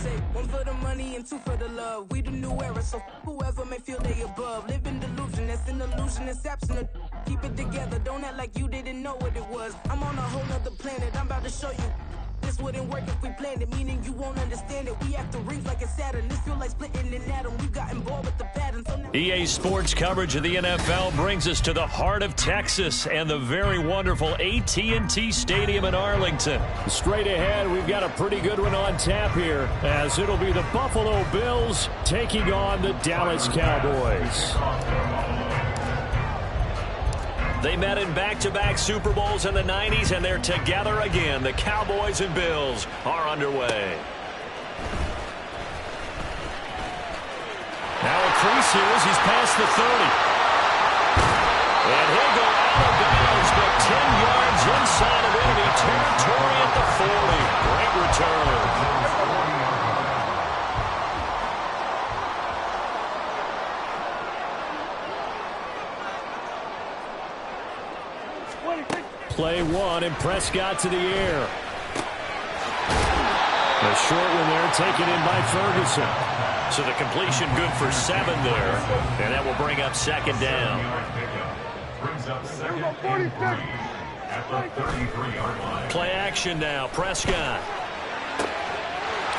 say one for the money and two for the love. We the new era, so whoever may feel they above. Live in delusion, that's an illusion, it's absent. Keep it together, don't act like you didn't know what it was. I'm on a whole nother planet, I'm about to show you. This wouldn't work if we planned it, meaning you won't understand it. We have to rings like a Saturn. This feel like splitting an atom. We've gotten bored with the pattern. So now EA Sports coverage of the NFL brings us to the heart of Texas and the very wonderful AT&T Stadium in Arlington. Straight ahead, we've got a pretty good one on tap here, as it'll be the Buffalo Bills taking on the Dallas Cowboys. They met in back-to-back Super Bowls in the 90s, and they're together again. The Cowboys and Bills are underway. Now a crease here as he's past the 30. And he'll go out of bounds, but 10 yards inside of enemy territory at the 40. Great return. Play one, and Prescott to the air. A short one there, taken in by Ferguson. So the completion good for 7 there, and that will bring up second down. Play action now, Prescott.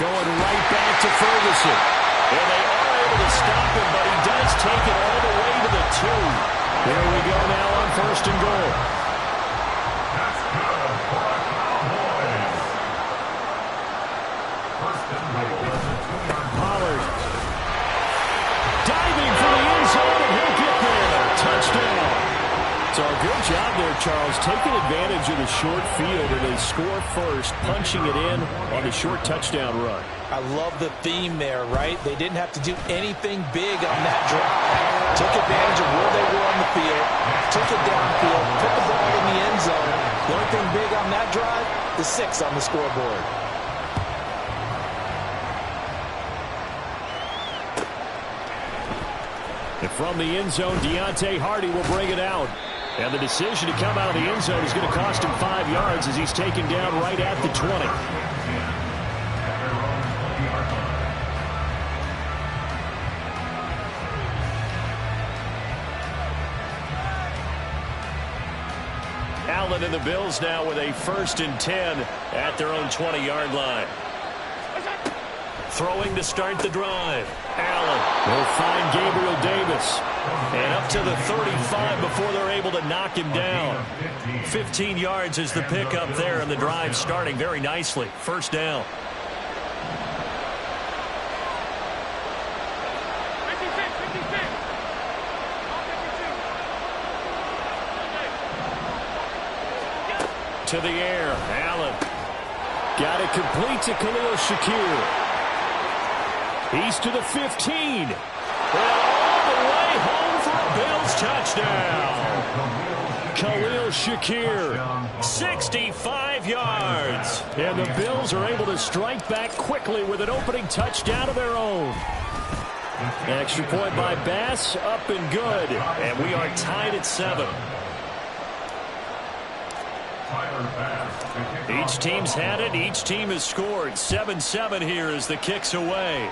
Going right back to Ferguson. And they are able to stop him, but he does take it all the way to the 2. There we go now on first and goal. Pollard diving for the end zone, and he'll get there. Touchdown. So a good job there, Charles, taking advantage of the short field, and they score first, punching it in on the short touchdown run. I love the theme there, right? They didn't have to do anything big on that drive. Took advantage of where they were on the field, took it downfield, put the ball in the end zone. The only thing big on that drive, the 6 on the scoreboard. And from the end zone, Deontay Hardy will bring it out. And the decision to come out of the end zone is going to cost him 5 yards as he's taken down right at the 20. Allen and the Bills now with a 1st and 10 at their own 20-yard line. Throwing to start the drive. Allen will find Gabriel Davis. And up to the 35 before they're able to knock him down. 15 yards is the pickup there, and the drive starting very nicely. First down. To the air. Allen. Got it complete to Khalil Shakir. He's to the 15. And all the way home for a Bills touchdown. Khalil Shakir. 65 yards. And the Bills are able to strike back quickly with an opening touchdown of their own. Extra point by Bass, up and good. And we are tied at 7. Each team's had it. Each team has scored. 7-7 here as the kick's away.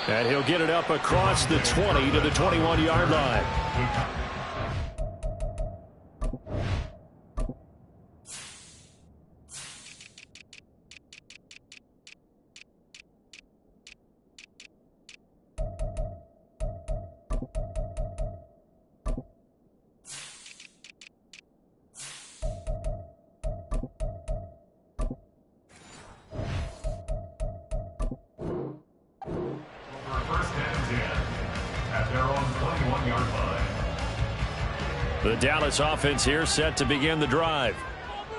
And he'll get it up across the 20 to the 21-yard line. The Dallas offense here set to begin the drive.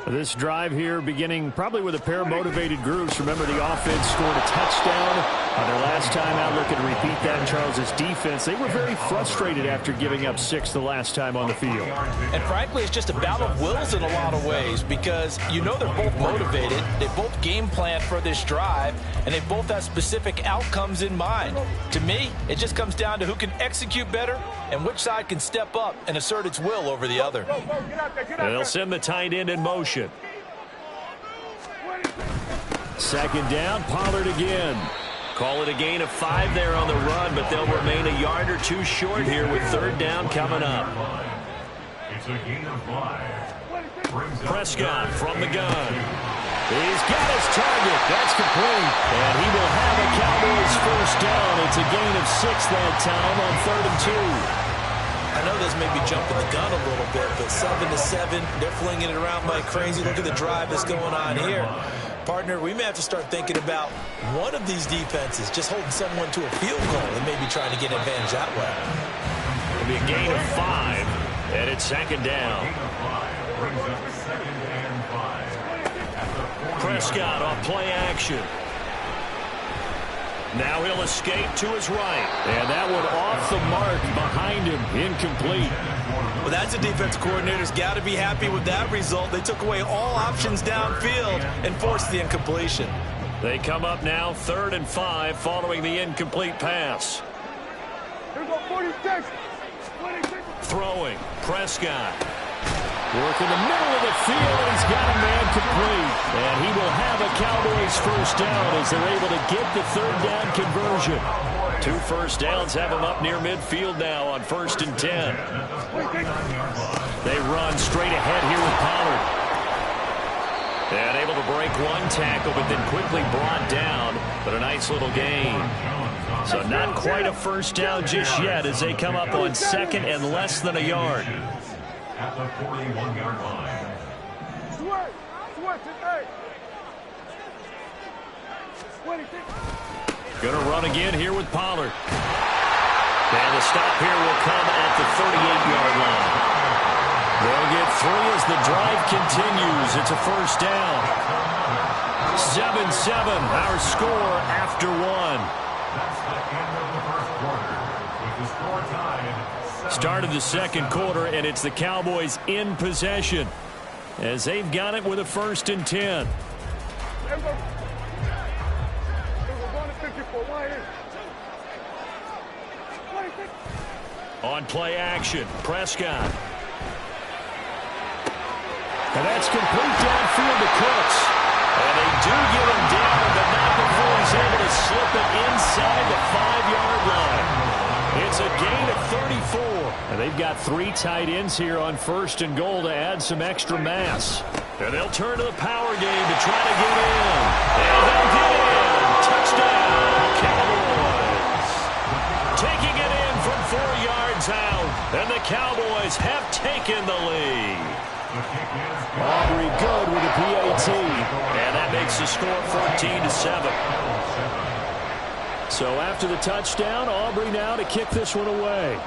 This drive here beginning probably with a pair of motivated groups. Remember, the offense scored a touchdown on their last time out. Looking to repeat that. Charles's defense, they were very frustrated after giving up 6 the last time on the field. And frankly, it's just a battle of wills in a lot of ways, because you know they're both motivated. They both game plan for this drive. and they both have specific outcomes in mind. To me, it just comes down to who can execute better and which side can step up and assert its will over the other. They'll send the tight end in motion. Second down, Pollard again. Call it a gain of 5 there on the run, but they'll remain a yard or two short here with third down coming up. It's a gain of 5. Prescott from the gun. He's got his target. That's complete. And he will have a Cowboys first down. It's a gain of 6 that time on 3rd and 2. I know this may be jumping the gun a little bit, but 7-7, they're flinging it around like crazy. Look at the drive that's going on here. Partner, we may have to start thinking about one of these defenses just holding someone to a field goal and maybe trying to get an advantage that way. It'll be a gain of 5, and it's second down. Prescott off play action. Now he'll escape to his right. And that one off the mark behind him. Incomplete. Well, that's a defensive coordinator's got to be happy with that result. They took away all options downfield and forced the incompletion. They come up now 3rd and 5 following the incomplete pass. Throwing. Prescott. Work in the middle of the field, and he's got a man complete. And he will have a Cowboys first down as they're able to get the third down conversion. 2 first downs have him up near midfield now on 1st and 10. They run straight ahead here with Pollard. And able to break one tackle, but then quickly brought down. But a nice little gain. So not quite a first down just yet as they come up on 2nd and less than a yard. At the 41-yard line. Going to run again here with Pollard. And the stop here will come at the 38-yard line. They'll get 3 as the drive continues. It's a first down. 7-7, our score after 1. That's the end of the first quarter. With the score tied. Start of the second quarter, and it's the Cowboys in possession as they've got it with a 1st and 10. On play action, Prescott. And that's complete downfield to Cooks. And they do get him down, but not before he's able to slip it inside the 5-yard line. It's a gain of 34. And they've got 3 tight ends here on 1st and goal to add some extra mass. And they'll turn to the power game to try to get in. And they'll get in. Touchdown, Cowboys. Taking it in from 4 yards out. And the Cowboys have taken the lead. Aubrey good with a PAT. And that makes the score 14-7. So after the touchdown, Aubrey now to kick this one away.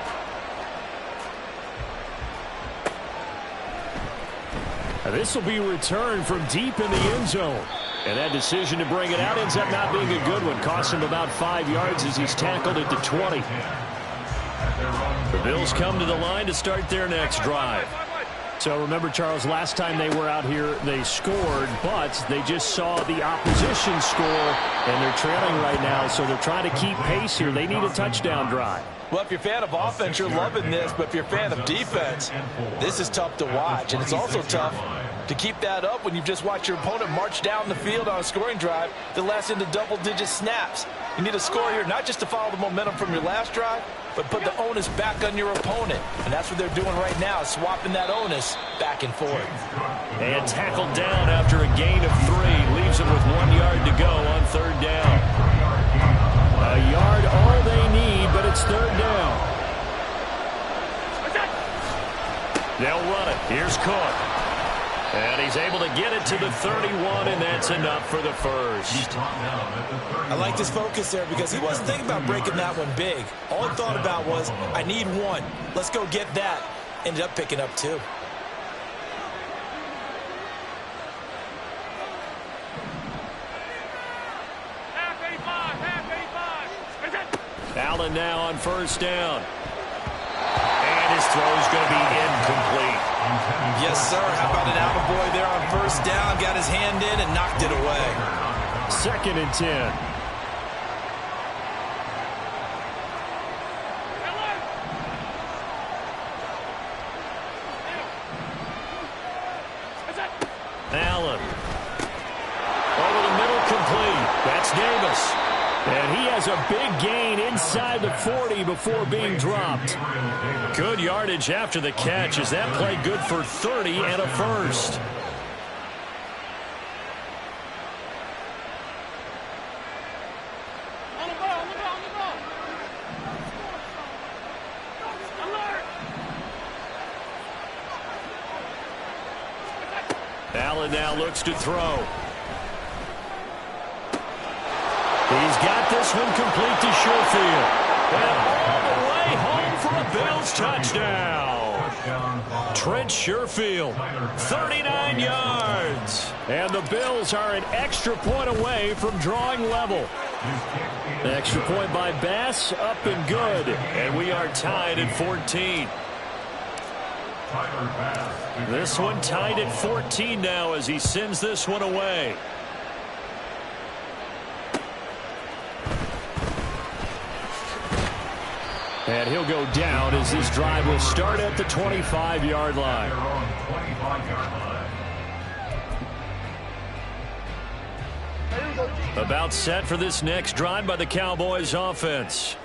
This will be returned from deep in the end zone. And that decision to bring it out ends up not being a good one. Costs him about 5 yards as he's tackled at the 20. The Bills come to the line to start their next drive. So remember, Charles, last time they were out here, they scored, but they just saw the opposition score, and they're trailing right now, so they're trying to keep pace here. They need a touchdown drive. Well, if you're a fan of offense, you're loving this, but if you're a fan of defense, this is tough to watch, and it's also tough to keep that up when you've just watched your opponent march down the field on a scoring drive that lasts into double-digit snaps. You need a score here, not just to follow the momentum from your last drive, but put the onus back on your opponent. And that's what they're doing right now, swapping that onus back and forth. And tackled down after a gain of 3. Leaves them with 1 yard to go on 3rd down. A yard all they need, but it's 3rd down. They'll run it. Here's Cook. And he's able to get it to the 31, and that's enough for the first. I like this focus there because he wasn't thinking about breaking that one big. All he thought about was, I need 1. Let's go get that. Ended up picking up 2. Allen now on 1st down. And his throw's going to be incomplete. Yes, sir. How about an attaboy there on 1st down? Got his hand in and knocked it away. 2nd and 10. Allen. Over the middle, complete. That's Davis. And he has a big gain inside the 40 before being dropped. Good yardage after the catch as that play good for 30 and a first. Allen now looks to throw. He's got this one complete to Sherfield. And all the way home for a Bills touchdown. Trent Sherfield, 39 yards. And the Bills are an extra point away from drawing level. Extra point by Bass, up and good. And we are tied at 14. This one tied at 14 now as he sends this one away. And he'll go down as this drive will start at the 25-yard line. About set for this next drive by the Cowboys offense.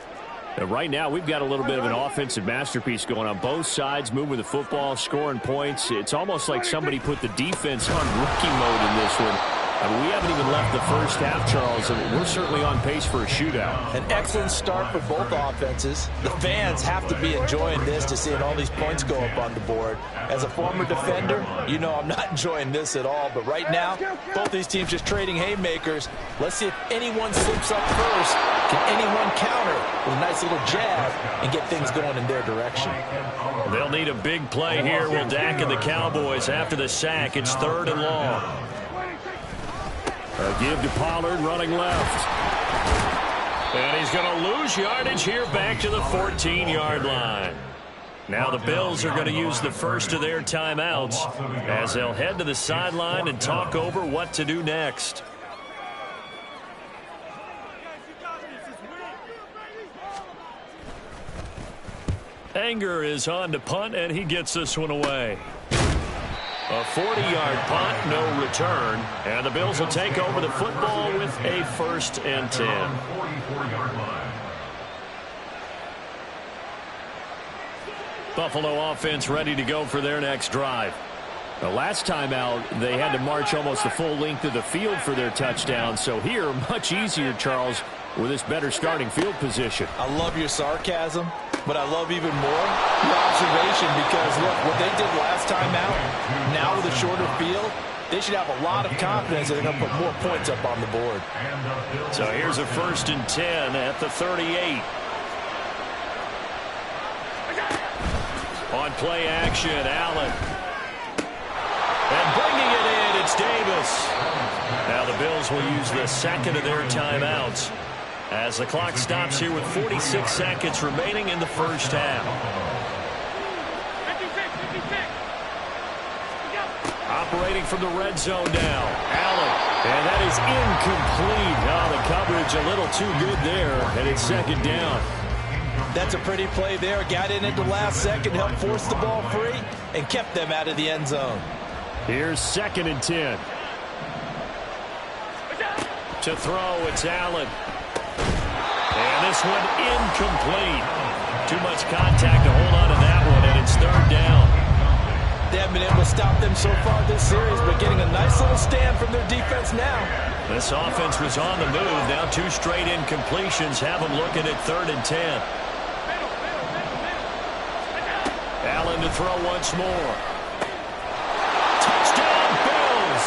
Right now, we've got a little bit of an offensive masterpiece going on both sides, moving the football, scoring points. It's almost like somebody put the defense on rookie mode in this one. I mean, we haven't even left the first half, Charles, and we're certainly on pace for a shootout. An excellent start for both offenses. The fans have to be enjoying this, to seeing all these points go up on the board. As a former defender, you know I'm not enjoying this at all. But right now, both these teams just trading haymakers. Let's see if anyone slips up first. Can anyone counter with a nice little jab and get things going in their direction? They'll need a big play here. Will Dak and the Cowboys after the sack. It's 3rd and long. A give to Pollard, running left. And he's going to lose yardage here back to the 14-yard line. Now the Bills are going to use the first of their timeouts as they'll head to the sideline and talk over what to do next. Anger is on to punt, and he gets this one away. A 40-yard punt, no return. And the Bills will take over the football with a 1st and 10. Buffalo offense ready to go for their next drive. The last time out, they had to march almost the full length of the field for their touchdown. So here, much easier, Charles, with this better starting field position. I love your sarcasm, but I love even more your observation, because look, what they did last time out, now with a shorter field, they should have a lot of confidence that they're going to put more points up on the board. So here's a 1st and 10 at the 38. On play action, Allen. And bringing it in, it's Davis. Now the Bills will use the 2nd of their timeouts as the clock stops here with 46 seconds remaining in the first half. Operating from the red zone now, Allen. And that is incomplete. Oh, the coverage a little too good there, and it's 2nd down. That's a pretty play there. Got in at the last second, helped force the ball free, and kept them out of the end zone. Here's 2nd and 10. To throw, it's Allen. And this one incomplete. Too much contact to hold on to that one, and it's 3rd down. They haven't been able to stop them so far this series, but getting a nice little stand from their defense now. This offense was on the move. Now 2 straight incompletions have them looking at 3rd and 10. Allen to throw once more. Touchdown, Bills!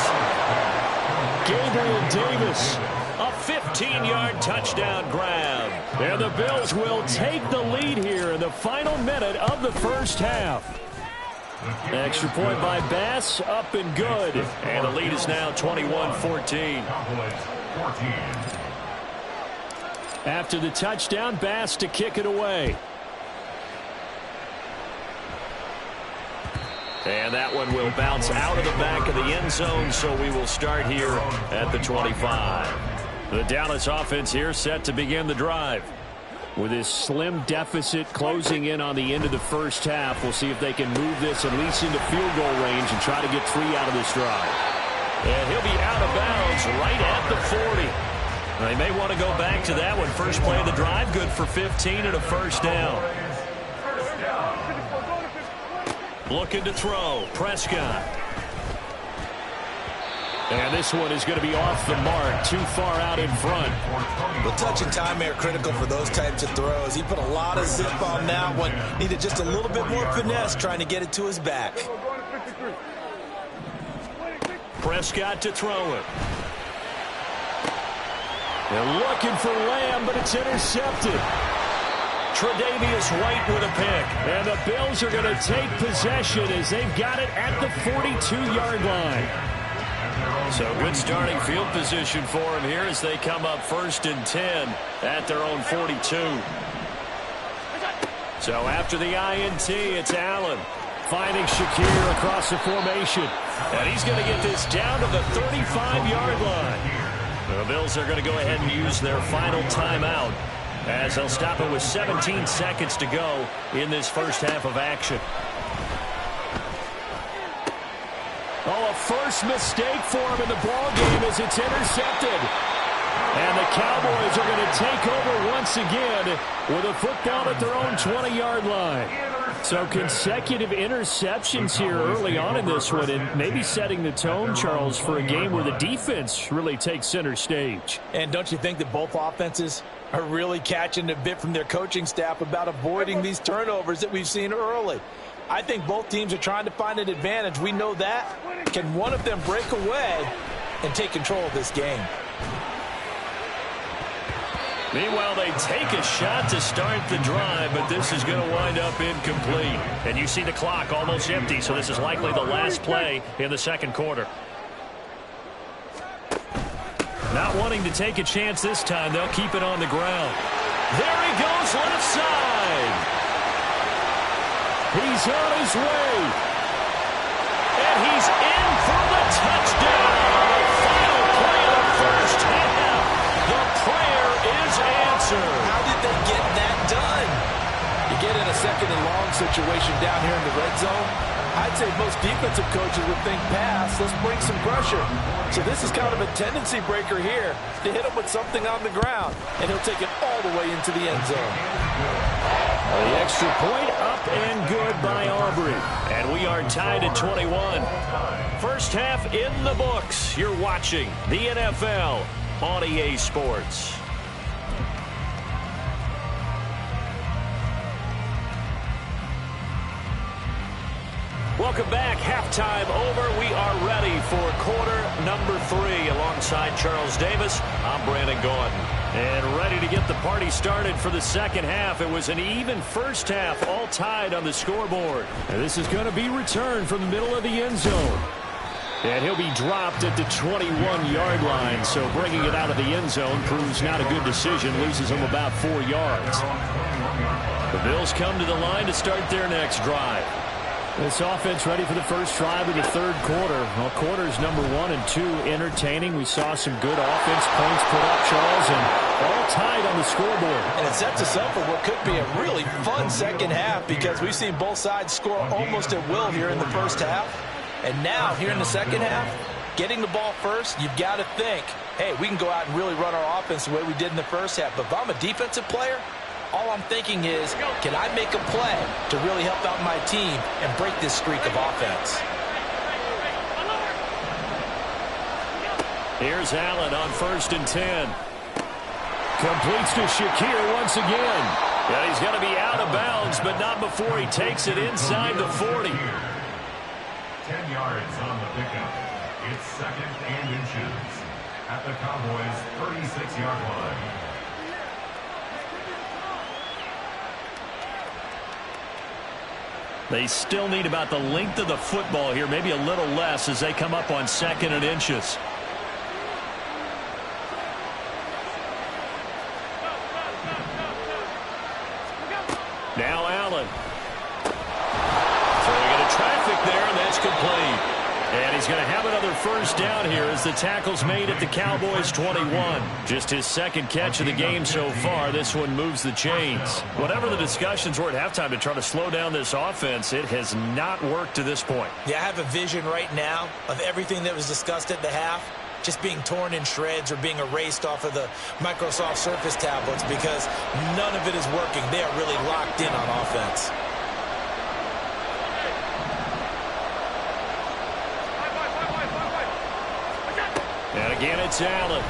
Gabriel Davis, a 15-yard touchdown grab. And the Bills will take the lead here in the final minute of the first half. Extra point by Bass, up and good. And the lead is now 21-14. After the touchdown, Bass to kick it away. And that one will bounce out of the back of the end zone, so we will start here at the 25. The Dallas offense here set to begin the drive. With this slim deficit closing in on the end of the first half, we'll see if they can move this at least into field goal range and try to get 3 out of this drive. And he'll be out of bounds right at the 40. They may want to go back to that one. First play of the drive, good for 15 and a first down. Looking to throw, Prescott. And this one is going to be off the mark, too far out in front. Well, touch and time are critical for those types of throws. He put a lot of zip on that one. Needed just a little bit more finesse trying to get it to his back. Prescott to throw it. They're looking for Lamb, but it's intercepted. Tre'Davious White with a pick. And the Bills are going to take possession as they've got it at the 42-yard line. So good starting field position for them here as they come up 1st and 10 at their own 42. So after the INT, it's Allen. Finding Shakir across the formation. And he's going to get this down to the 35-yard line. The Bills are going to go ahead and use their final timeout as they'll stop it with 17 seconds to go in this first half of action. Oh, a first mistake for him in the ball game as it's intercepted. And the Cowboys are going to take over once again with a football at their own 20-yard line. So consecutive interceptions here early on in this one, and maybe setting the tone, Charles, for a game where the defense really takes center stage. And don't you think that both offenses are really catching a bit from their coaching staff about avoiding these turnovers that we've seen early? I think both teams are trying to find an advantage. We know that. Can one of them break away and take control of this game? Meanwhile, they take a shot to start the drive, but this is going to wind up incomplete. And you see the clock almost empty, so this is likely the last play in the second quarter. Not wanting to take a chance this time, they'll keep it on the ground. There he goes, left side. He's on his way. And he's in for the touchdown. The final play of the first half. The prayer is answered. How did they get that done? You get in a second and long situation down here in the red zone. I'd say most defensive coaches would think pass. Let's bring some pressure. So this is kind of a tendency breaker here to hit him with something on the ground. And he'll take it all the way into the end zone. The extra point up and good by Aubrey. And we are tied at 21. First half in the books. You're watching the NFL on EA Sports. Welcome back. Halftime over. We are ready for quarter number 3. Alongside Charles Davis, I'm Brandon Gordon. And ready to get the party started for the second half. It was an even first half, all tied on the scoreboard. And this is going to be returned from the middle of the end zone. And he'll be dropped at the 21-yard line. So bringing it out of the end zone proves not a good decision. Loses him about 4 yards. The Bills come to the line to start their next drive. This offense ready for the first drive of the third quarter. Well, quarters number 1 and 2 entertaining. We saw some good offense points put up, Charles, and all tied on the scoreboard. And it sets us up for what could be a really fun second half because we've seen both sides score almost at will here in the first half. And now, here in the second half, getting the ball first, you've got to think, hey, we can go out and really run our offense the way we did in the first half. But if I'm a defensive player, all I'm thinking is, can I make a play to really help out my team and break this streak of offense? Here's Allen on 1st and 10. Completes to Shakir once again. Yeah, he's going to be out of bounds, but not before he takes it inside the 40. 10 yards on the pickup. It's 2nd and inches at the Cowboys' 36-yard line. They still need about the length of the football here, maybe a little less as they come up on 2nd and inches. Now Allen. Throwing it to traffic there, and that's complete. And he's going to have another first down here as the tackle's made at the Cowboys' 21. Just his second catch of the game so far. This one moves the chains. Whatever the discussions were at halftime to try to slow down this offense, it has not worked to this point. Yeah, I have a vision right now of everything that was discussed at the half just being torn in shreds or being erased off of the Microsoft Surface tablets because none of it is working. They are really locked in on offense. And again, it's Allen.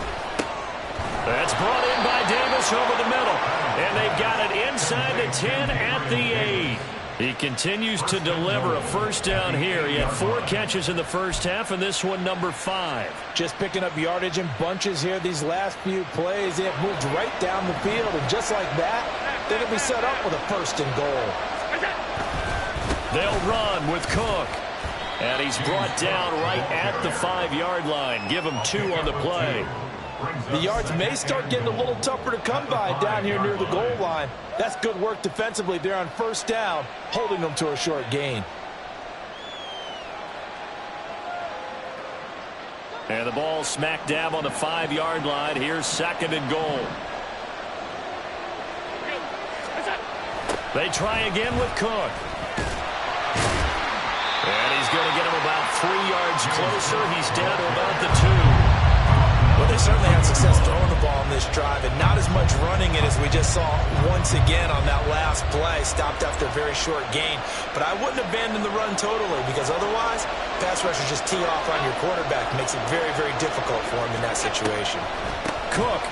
That's brought in by Davis over the middle. And they've got it inside the 10 at the 8. He continues to deliver a first down here. He had 4 catches in the first half, and this one number 5. Just picking up yardage in bunches here. These last few plays, they have moved right down the field. And just like that, they're going to be set up with a first and goal. They'll run with Cook. And he's brought down right at the 5-yard line. Give him 2 on the play. The yards may start getting a little tougher to come by down here near the goal line. That's good work defensively there on first down, holding them to a short gain. And the ball smack dab on the 5-yard line. Here's second and goal. They try again with Cook. And he's going to get him about 3 yards closer. He's down to about the 2. Well, they certainly had success throwing the ball on this drive, and not as much running it as we just saw once again on that last play. Stopped after a very short gain. But I wouldn't abandon the run totally, because otherwise, pass rushers just tee off on your quarterback. Makes it very, very difficult for him in that situation. Cook.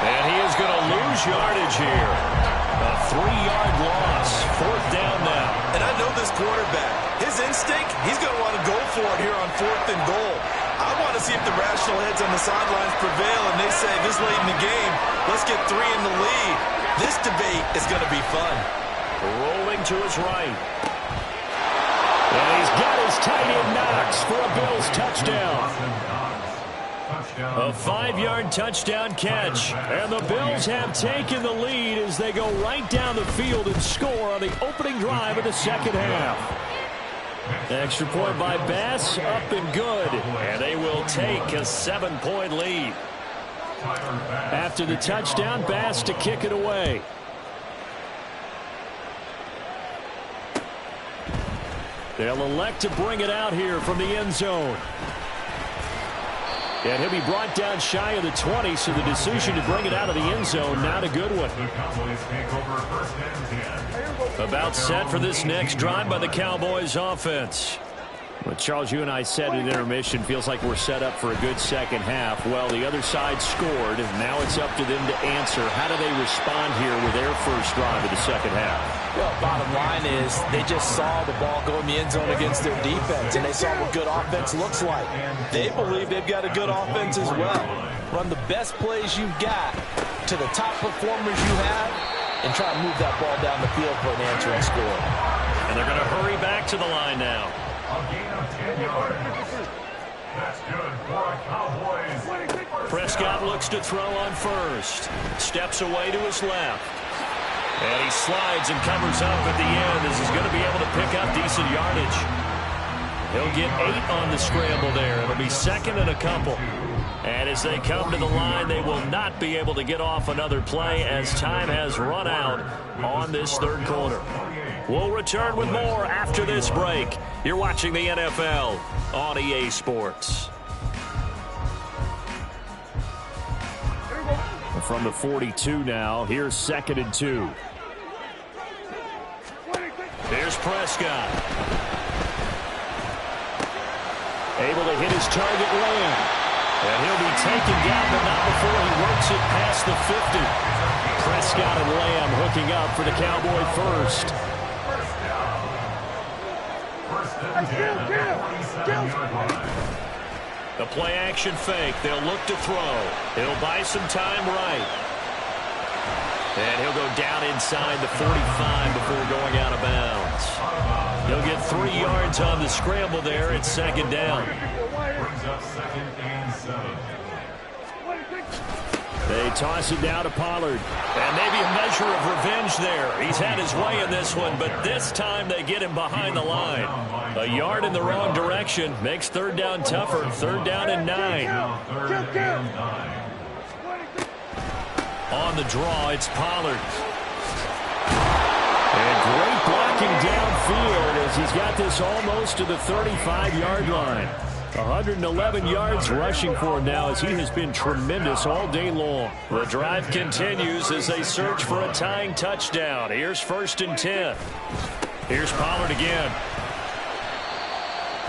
And he is going to lose yardage here. A 3-yard loss. 4th down now. And I know this quarterback. His instinct, he's going to want to go for it here on 4th and goal. I want to see if the rational heads on the sidelines prevail and they say this late in the game, let's get 3 in the lead. This debate is going to be fun. Rolling to his right. And he's got his tight end Knox for a Bills touchdown. A 5-yard touchdown catch. And the Bills have taken the lead as they go right down the field and score on the opening drive of the second half. Extra point by Bass, up and good. And they will take a 7-point lead. After the touchdown, Bass to kick it away. They'll elect to bring it out here from the end zone. And he'll be brought down shy of the 20, so the decision to bring it out of the end zone, not a good one. About set for this next drive by the Cowboys offense. Well, Charles, you and I said at intermission, feels like we're set up for a good second half. Well, the other side scored. Now it's up to them to answer. How do they respond here with their first drive of the second half? Well, bottom line is they just saw the ball go in the end zone against their defense, and they saw what good offense looks like. They believe they've got a good offense as well. Run the best plays you've got to the top performers you have and try to move that ball down the field for an answering score. And they're going to hurry back to the line now. A gain of 10 yards. That's good for a Cowboys. Prescott looks to throw on first. Steps away to his left. And he slides and covers up at the end as he's going to be able to pick up decent yardage. He'll get 8 on the scramble there. It'll be second and a couple. And as they come to the line, they will not be able to get off another play as time has run out on this third quarter. We'll return with more after this break. You're watching the NFL on EA Sports. From the 42 now, here's second and 2. Here's Prescott. Able to hit his target Lamb. And he'll be taken down, but not before he works it past the 50. Prescott and Lamb hooking up for the Cowboy first. The play action fake. They'll look to throw. He'll buy some time right. And he'll go down inside the 45 before going out of bounds. He'll get 3 yards on the scramble there. It's second down. Brings up second and 7. They toss it now to Pollard. And maybe a measure of revenge there. He's had his way in this one, but this time they get him behind the line. A yard in the wrong direction makes third down tougher. Third down and 9. On the draw, it's Pollard. And great blocking downfield as he's got this almost to the 35-yard line. 111 yards rushing for him now as he has been tremendous all day long. The drive continues as they search for a tying touchdown. Here's 1st and 10. Here's Pollard again.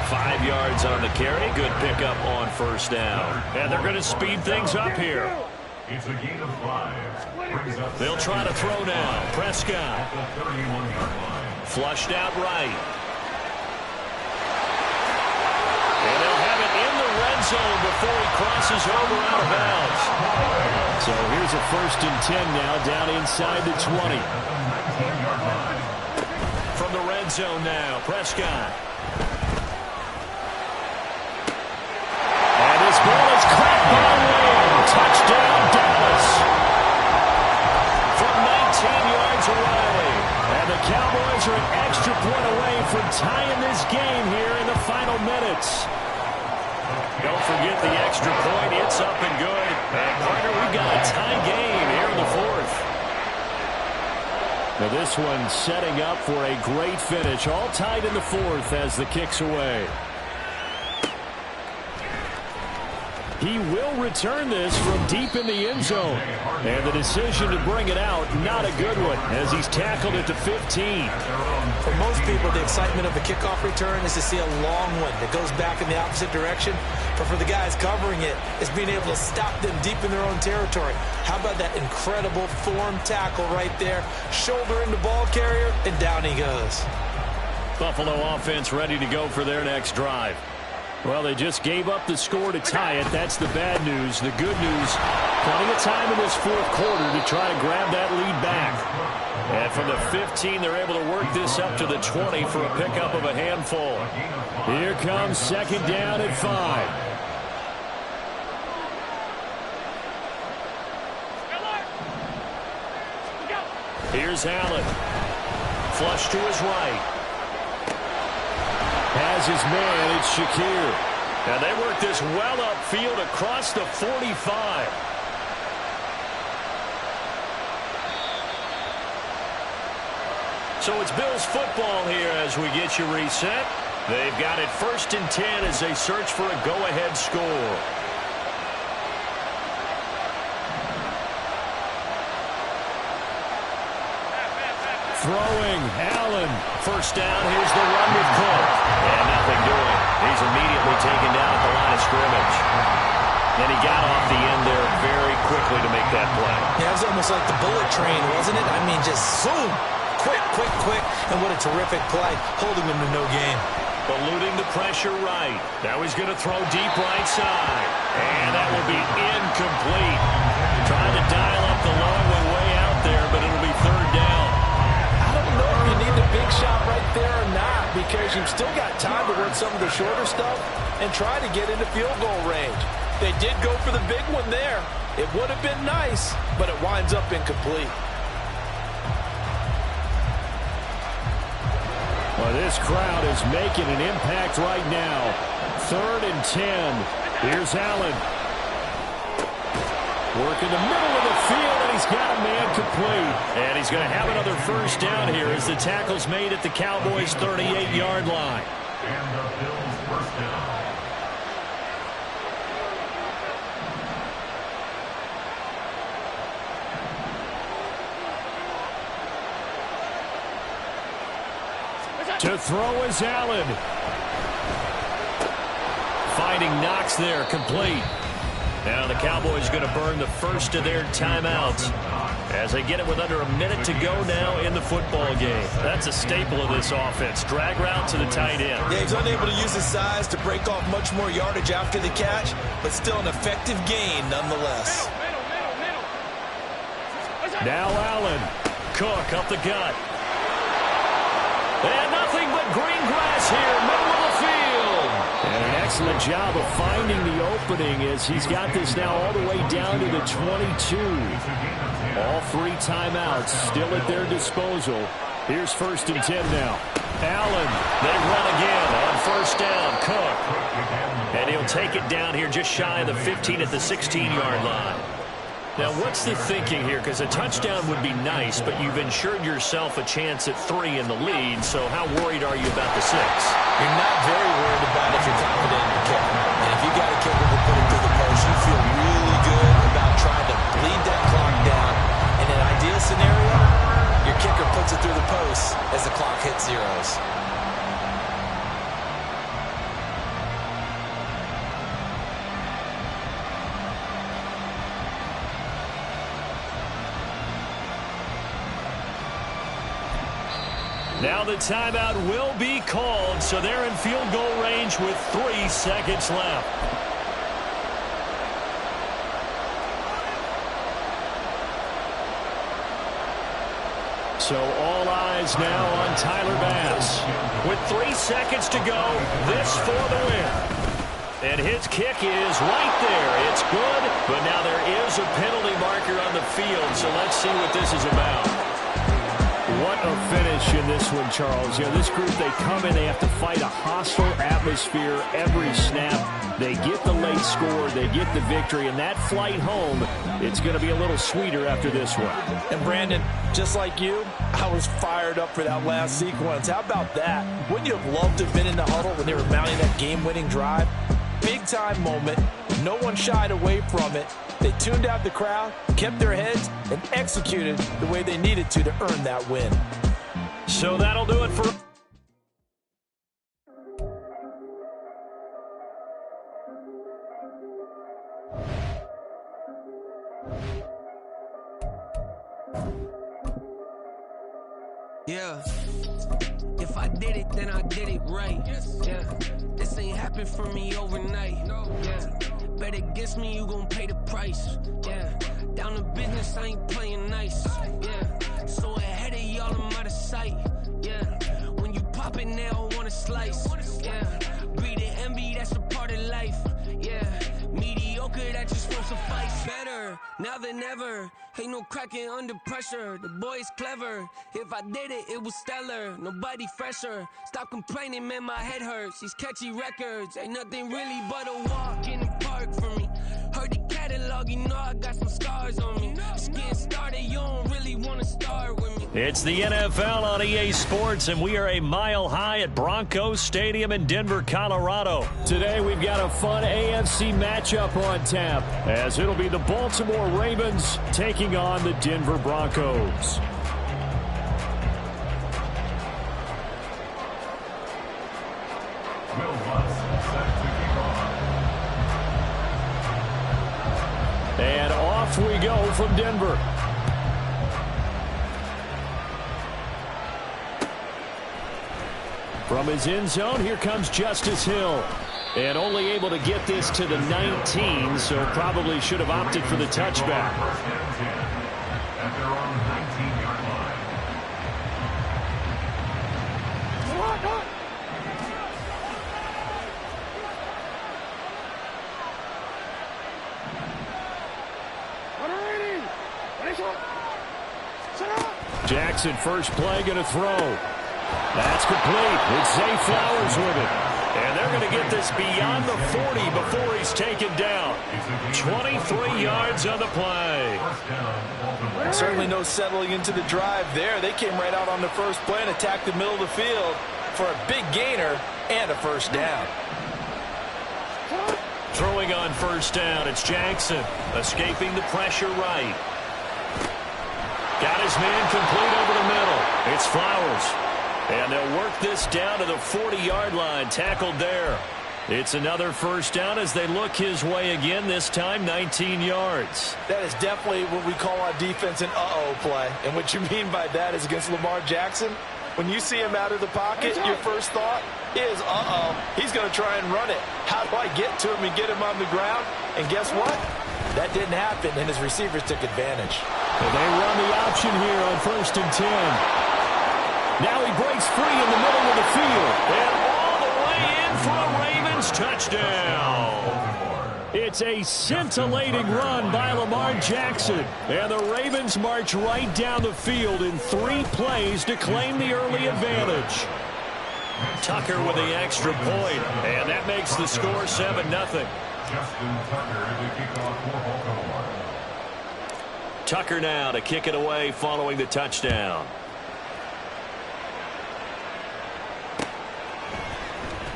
5 yards on the carry. Good pickup on 1st down. And they're going to speed things up here. It's a gain of 5. They'll try to throw now. Prescott. At the 31-yard line. Flushed out right. And they'll have it in the red zone before he crosses over out of bounds. So here's a 1st and 10 now down inside the 20. From the red zone now, Prescott. And this ball is caught by Lamb. Touchdown, Dallas. From 19 yards away. And the Cowboys are an extra point away from tying this game here in the final minutes. Don't forget the extra point. It's up and good. And partner, we've got a tie game here in the 4th. Now this one setting up for a great finish. All tied in the 4th as the kick's away. He will return this from deep in the end zone. And the decision to bring it out, not a good one, as he's tackled at the 15. For most people, the excitement of the kickoff return is to see a long one that goes back in the opposite direction. But for the guys covering it, it's being able to stop them deep in their own territory. How about that incredible form tackle right there? Shoulder in the ball carrier, and down he goes. Buffalo offense ready to go for their next drive. Well, they just gave up the score to tie it. That's the bad news. The good news, plenty of time in this 4th quarter to try to grab that lead back. And from the 15, they're able to work this up to the 20 for a pickup of a handful. Here comes 2nd down at 5. Here's Allen. Flush to his right. Has his man, it's Shakir. And they work this well upfield across the 45. So it's Bills football here as we get you reset. They've got it 1st and 10 as they search for a go-ahead score. Throwing, Allen. 1st down, here's the run with Cook. And nothing doing. He's immediately taken down at the line of scrimmage. And he got off the end there very quickly to make that play. Yeah, it was almost like the bullet train, wasn't it? I mean, just zoom. Quick, quick, quick. And what a terrific play, holding him to no gain. Eluding the pressure right. Now he's going to throw deep right side. And that will be incomplete. Trying to dial up the long one way out there, but it'll be 3rd down. I don't know if you need the big shot right there or not, because you've still got time to work some of the shorter stuff and try to get into field goal range. They did go for the big one there. It would have been nice, but it winds up incomplete. Well, this crowd is making an impact right now. 3rd and 10. Here's Allen. Working the middle of the field, and he's got a man complete. And he's going to have another 1st down here as the tackle's made at the Cowboys' 38-yard line. And the Bills' 1st down. To throw is Allen. Finding Knox there, complete. Now the Cowboys going to burn the first of their timeouts as they get it with under a minute to go now in the football game. That's a staple of this offense. Drag route to the tight end. Yeah, he's unable to use his size to break off much more yardage after the catch, but still an effective gain nonetheless. Now Allen. Cook up the gut. And nothing but green grass here, middle of the field. And an excellent job of finding the opening as he's got this now all the way down to the 22. All 3 timeouts still at their disposal. Here's 1st and 10 now. Allen, they run again on 1st down. Cook. And he'll take it down here just shy of the 15 at the 16-yard line. Now, what's the thinking here? Because a touchdown would be nice, but you've ensured yourself a chance at 3 in the lead, so how worried are you about the 6? You're not very worried about it if you're confident in your kicker. And if you got a kicker to put it through the post, you feel really good about trying to bleed that clock down. In an ideal scenario, your kicker puts it through the post as the clock hits zeros. Now the timeout will be called, so they're in field goal range with 3 seconds left. So all eyes now on Tyler Bass. With 3 seconds to go, this for the win. And his kick is right there. It's good, but now there is a penalty marker on the field, so let's see what this is about. What a finish in this one, Charles. You know, this group, they come in, they have to fight a hostile atmosphere every snap. They get the late score, they get the victory, and that flight home, it's going to be a little sweeter after this one. And Brandon, just like you, I was fired up for that last sequence. How about that? Wouldn't you have loved to have been in the huddle when they were mounting that game-winning drive? Big-time moment. No one shied away from it. They tuned out the crowd, kept their heads, and executed the way they needed to earn that win. So that'll do it for... Yeah. If I did it, then I did it right. Yeah. This ain't happened for me overnight. Yeah. Bet against me, you gon' pay the price. Yeah. Down to business, I ain't playing nice. Yeah. So ahead of y'all, I'm out of sight. Yeah. When you pop it now, I want a slice. Yeah. Greed and envy, that's a part of life. Yeah. Mediocre, that just won't suffice. Better now than ever. Ain't no cracking under pressure. The boy's clever. If I did it, it was stellar. Nobody fresher. Stop complaining, man, my head hurts. These catchy records ain't nothing really but a walk in the park for me. Heard the catalog, you know I got some scars on me. Just getting started, you don't really want to start with me. It's the NFL on EA Sports, and we are a mile high at Broncos Stadium in Denver, Colorado. Today we've got a fun AFC matchup on tap, as it'll be the Baltimore Ravens taking on the Denver Broncos. And off we go from Denver. From his end zone, here comes Justice Hill. And only able to get this to the 19, so probably should have opted for the touchback. At their own 19-yard line. Jackson, first play, going to throw. That's complete. It's Zay Flowers with it. And they're going to get this beyond the 40 before he's taken down. 23 yards on the play. Certainly no settling into the drive there. They came right out on the first play and attacked the middle of the field for a big gainer and a first down. Throwing on first down, it's Jackson. Escaping the pressure right. Got his man complete over the middle. It's Flowers. And they'll work this down to the 40-yard line. Tackled there. It's another first down as they look his way again, this time 19 yards. That is definitely what we call on defense an uh-oh play. And what you mean by that is against Lamar Jackson, when you see him out of the pocket, your first thought is, uh-oh, he's going to try and run it. How do I get to him and get him on the ground? And guess what? That didn't happen, and his receivers took advantage. And they run the option here on 1st and 10. Now he breaks free in the middle of the field. And all the way in for a Ravens Ravens touchdown. It's a scintillating run by Lamar Jackson. And the Ravens march right down the field in 3 plays to claim the early advantage. Tucker with the extra point, and that makes the score 7-0. Justin Tucker to kick off for Baltimore. Tucker now to kick it away following the touchdown.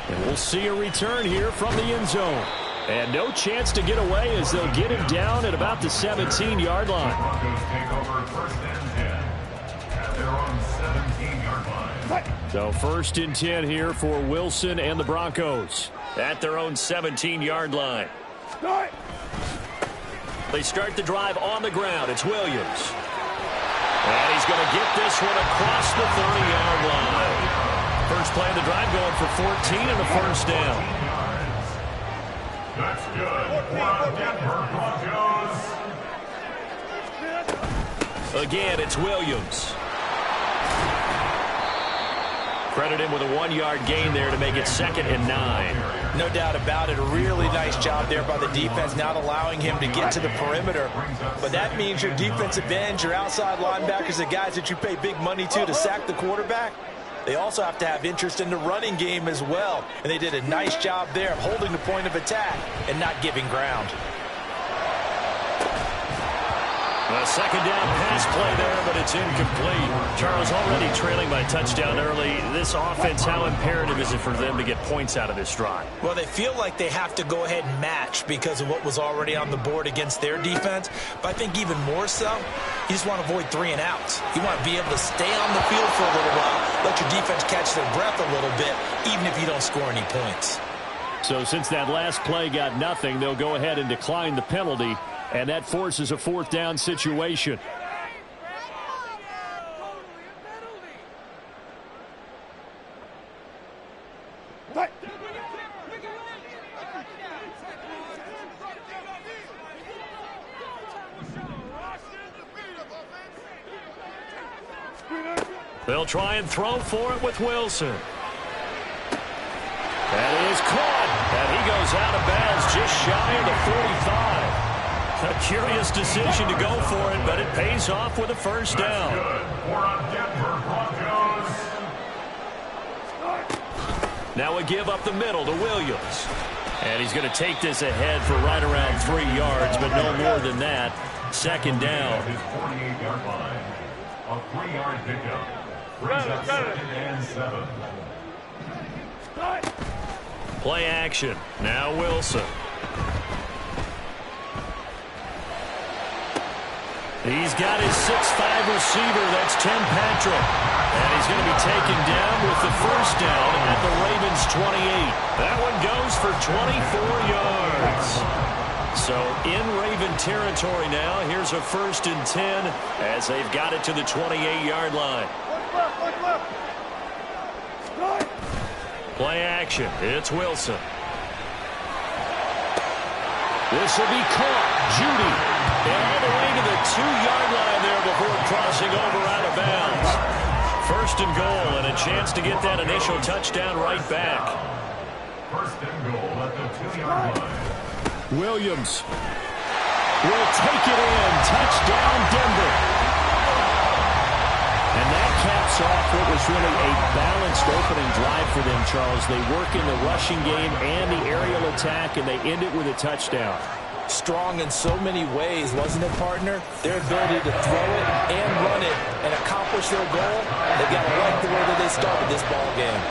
And we'll see a return here from the end zone. And no chance to get away as they'll get him down at about the 17-yard line. Broncos take over 1st and 10 at their own 17-yard line. So 1st and 10 here for Wilson and the Broncos at their own 17-yard line. They start the drive on the ground. It's Williams. And he's going to get this one across the 30-yard line. First play of the drive going for 14 and a first down. That's good for Denver Broncos. Again, it's Williams. Credit him with a 1-yard gain there to make it 2nd and 9. No doubt about it. A really nice job there by the defense, not allowing him to get to the perimeter. But that means your defensive ends, your outside linebackers, the guys that you pay big money to sack the quarterback, they also have to have interest in the running game as well. And they did a nice job there of holding the point of attack and not giving ground. A 2nd down pass play there, but it's incomplete. Charles, already trailing by touchdown early. This offense, how imperative is it for them to get points out of this drive? Well, they feel like they have to go ahead and match because of what was already on the board against their defense. But I think even more so, you just want to avoid 3 and outs. You want to be able to stay on the field for a little while, let your defense catch their breath a little bit, even if you don't score any points. So since that last play got nothing, they'll go ahead and decline the penalty. And that forces a 4th down situation. They'll try and throw for it with Wilson. That is caught. And he goes out of bounds just shy of the 45. A curious decision to go for it, but it pays off with a first down. Now a give up the middle to Williams. And he's going to take this ahead for right around 3 yards, but no more than that. 2nd down. His 48-yard line. A 3-yard pickup. Brings up 2nd and 7. Play action. Now Wilson. He's got his 6'5 receiver. That's Tim Patrick. And he's going to be taken down with the first down at the Ravens 28. That one goes for 24 yards. So in Raven territory now. Here's a 1st and 10 as they've got it to the 28-yard line. Play action. It's Wilson. This will be caught. Judy. And all the way to the 2-yard line there before crossing over out of bounds. 1st and goal and a chance to get that initial touchdown right back. 1st and goal at the 2-yard line. Williams will take it in. Touchdown, Denver. And that caps off what was really a balanced opening drive for them, Charles. They work in the rushing game and the aerial attack, and they end it with a touchdown. Strong in so many ways, wasn't it, partner? Their ability to throw it and run it and accomplish their goal, they got to like the way that they started this ball game.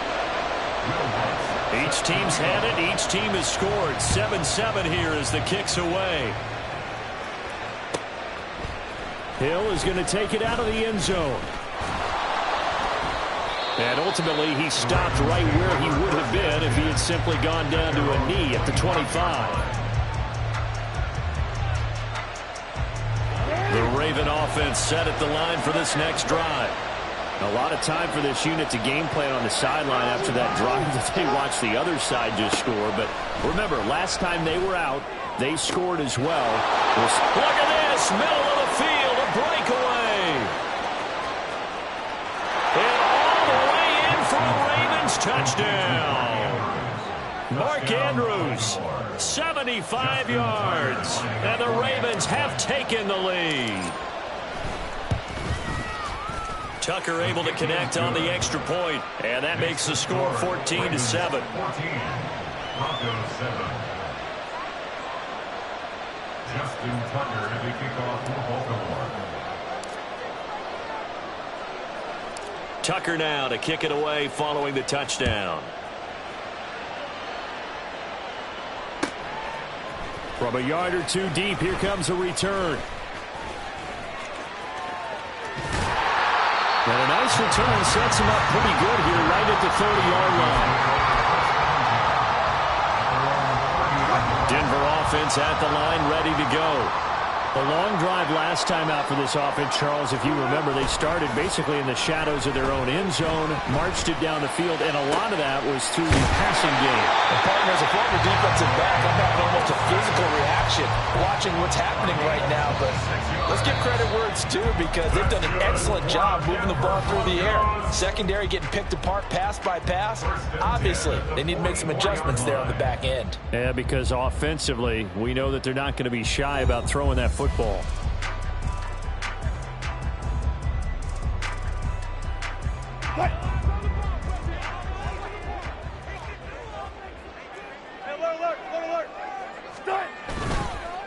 Each team's had it. Each team has scored. 7-7 here as the kick's away. Hill is going to take it out of the end zone. And ultimately, he stopped right where he would have been if he had simply gone down to a knee at the 25. The Raven offense set at the line for this next drive. A lot of time for this unit to game plan on the sideline after that drive that they watched the other side just score. But remember, last time they were out, they scored as well. Look at this, middle of the field, a breakaway. And all the way in for a Ravens touchdown. Mark Andrews, 75 yards. And the Ravens have taken the lead. Tucker able to connect on the extra point, and that makes the score 14-7. Broncos 7. Justin Tucker at the kickoff for Baltimore. Tucker now to kick it away following the touchdown. From a yard or two deep, here comes a return. And a nice return sets him up pretty good here right at the 30-yard line. Denver offense at the line, ready to go. A long drive last time out for this offense, Charles. If you remember, they started basically in the shadows of their own end zone, marched it down the field, and a lot of that was through the passing game. And partner, as a former defensive back, I'm having almost a physical reaction watching what's happening right now. But let's give credit where it's due, because they've done an excellent job moving the ball through the air. Secondary getting picked apart pass by pass. Obviously, they need to make some adjustments there on the back end. Yeah, because offensively, we know that they're not going to be shy about throwing that football.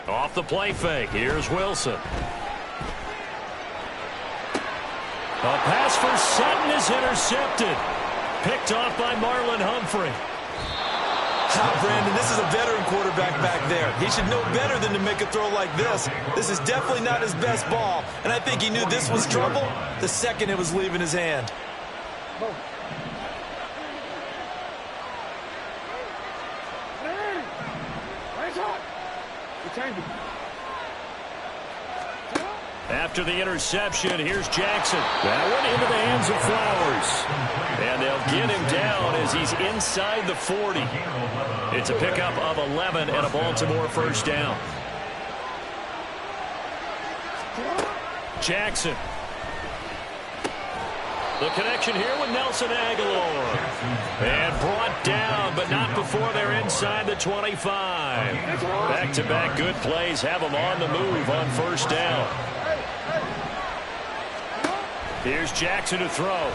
Off the play fake, here's Wilson. A pass for Sutton is intercepted. Picked off by Marlon Humphrey. Brandon, this is a veteran quarterback back there. He should know better than to make a throw like this. This is definitely not his best ball, and I think he knew this was trouble the second it was leaving his hand. After the interception, here's Jackson. That went into the hands of Flowers. And they'll get him down as he's inside the 40. It's a pickup of 11 and a Baltimore first down. Jackson. The connection here with Nelson Aguilar. And brought down, but not before they're inside the 25. Back-to-back good plays have them on the move on first down. Here's Jackson to throw.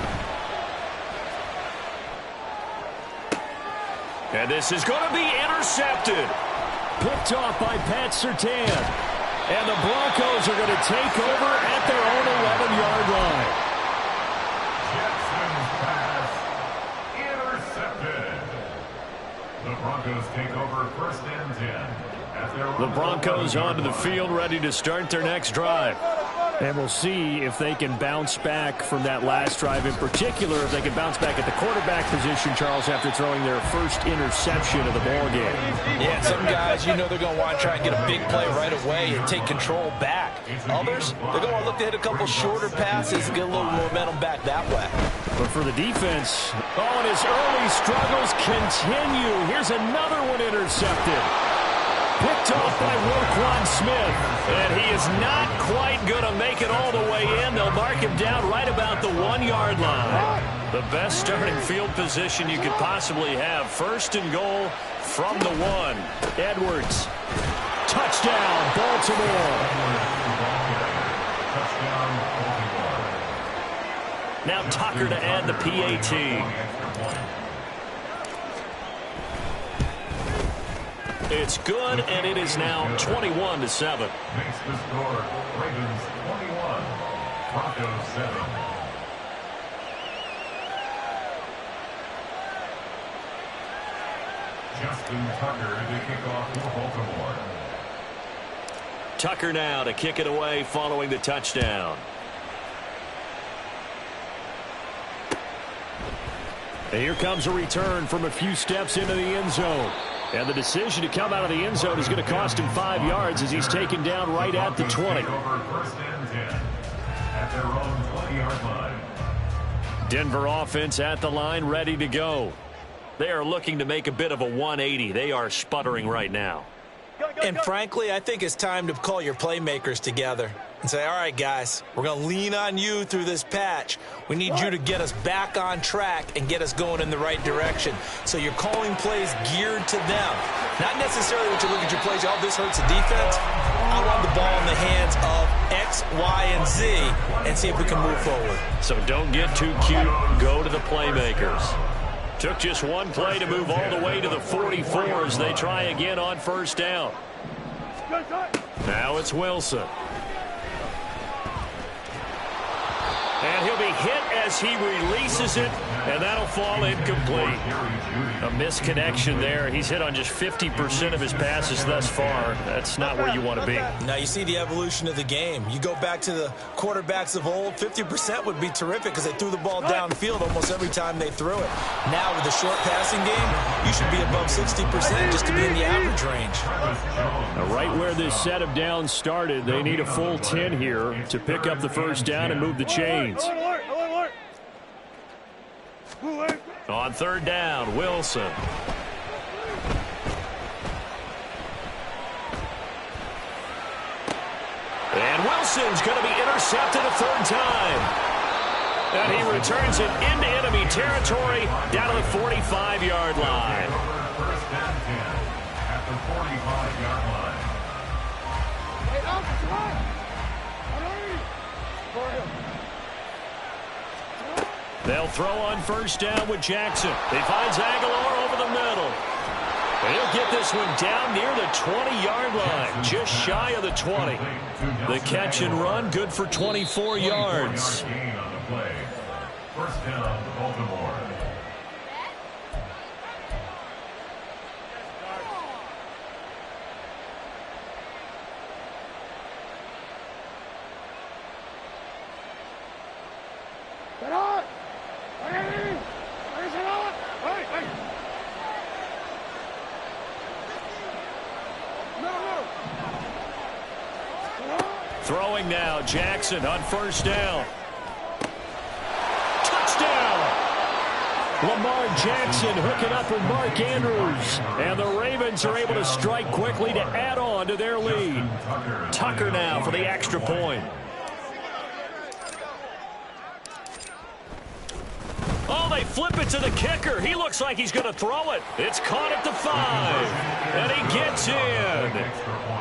And this is going to be intercepted. Picked off by Pat Surtain. And the Broncos are going to take over at their own 11-yard line. Jackson's pass intercepted. The Broncos take over first and 10. The Broncos onto the field, ready to start their next drive. And we'll see if they can bounce back from that last drive, in particular if they can bounce back at the quarterback position, Charles, after throwing their first interception of the ballgame. Yeah, some guys, you know they're going to want to try and get a big play right away and take control back. Others, they're going to want to look to hit a couple shorter passes and get a little momentum back that way. But for the defense, and his early struggles continue. Here's another one intercepted. Picked off by Roquan Smith. And he is not quite going to make it all the way in. They'll mark him down right about the 1-yard line. The best starting field position you could possibly have. First and goal from the 1. Edwards. Touchdown, Baltimore. Now Tucker to add the PAT. It's good, and it is now 21-7. Makes the score Ravens 21, Broncos 7. Justin Tucker to kick off for Baltimore. Tucker now to kick it away following the touchdown. And here comes a return from a few steps into the end zone. And the decision to come out of the end zone is going to cost him 5 yards as he's taken down right at the 20. Over first and 10 at their own 20-yard line. Denver offense at the line, ready to go. They are looking to make a bit of a 180. They are sputtering right now. And frankly, I think it's time to call your playmakers together. and say, all right, guys, we're going to lean on you through this patch. We need you to get us back on track and get us going in the right direction. So you're calling plays geared to them. Not necessarily what you look at your plays, oh, this hurts the defense. I want the ball in the hands of X, Y, and Z and see if we can move forward. So don't get too cute. Go to the playmakers. Took just one play to move all the way to the 44 as they try again on first down. Now it's Wilson. And he'll be hit as he releases it, and that'll fall incomplete. A misconnection there. He's hit on just 50% of his passes thus far. That's not where you want to be. Now you see the evolution of the game. You go back to the quarterbacks of old, 50% would be terrific because they threw the ball downfield almost every time they threw it. Now with the short passing game, you should be above 60% just to be in the average range. Now, right where this set of downs started, they need a full 10 here to pick up the first down and move the chains. On third down, Wilson. And Wilson's going to be intercepted a third time. And he returns it into enemy territory down to the 45-yard line. First and 10 at the 45-yard line. They'll throw on first down with Jackson. He finds Aguilar over the middle. He'll get this one down near the 20-yard line, just shy of the 20. The catch and run, good for 24 yards. First down, Baltimore. Throwing now, Jackson on first down. Touchdown! Lamar Jackson hooking up with Mark Andrews. And the Ravens are able to strike quickly to add on to their lead. Tucker now for the extra point. Oh, they flip it to the kicker. He looks like he's going to throw it. It's caught at the 5. And he gets in.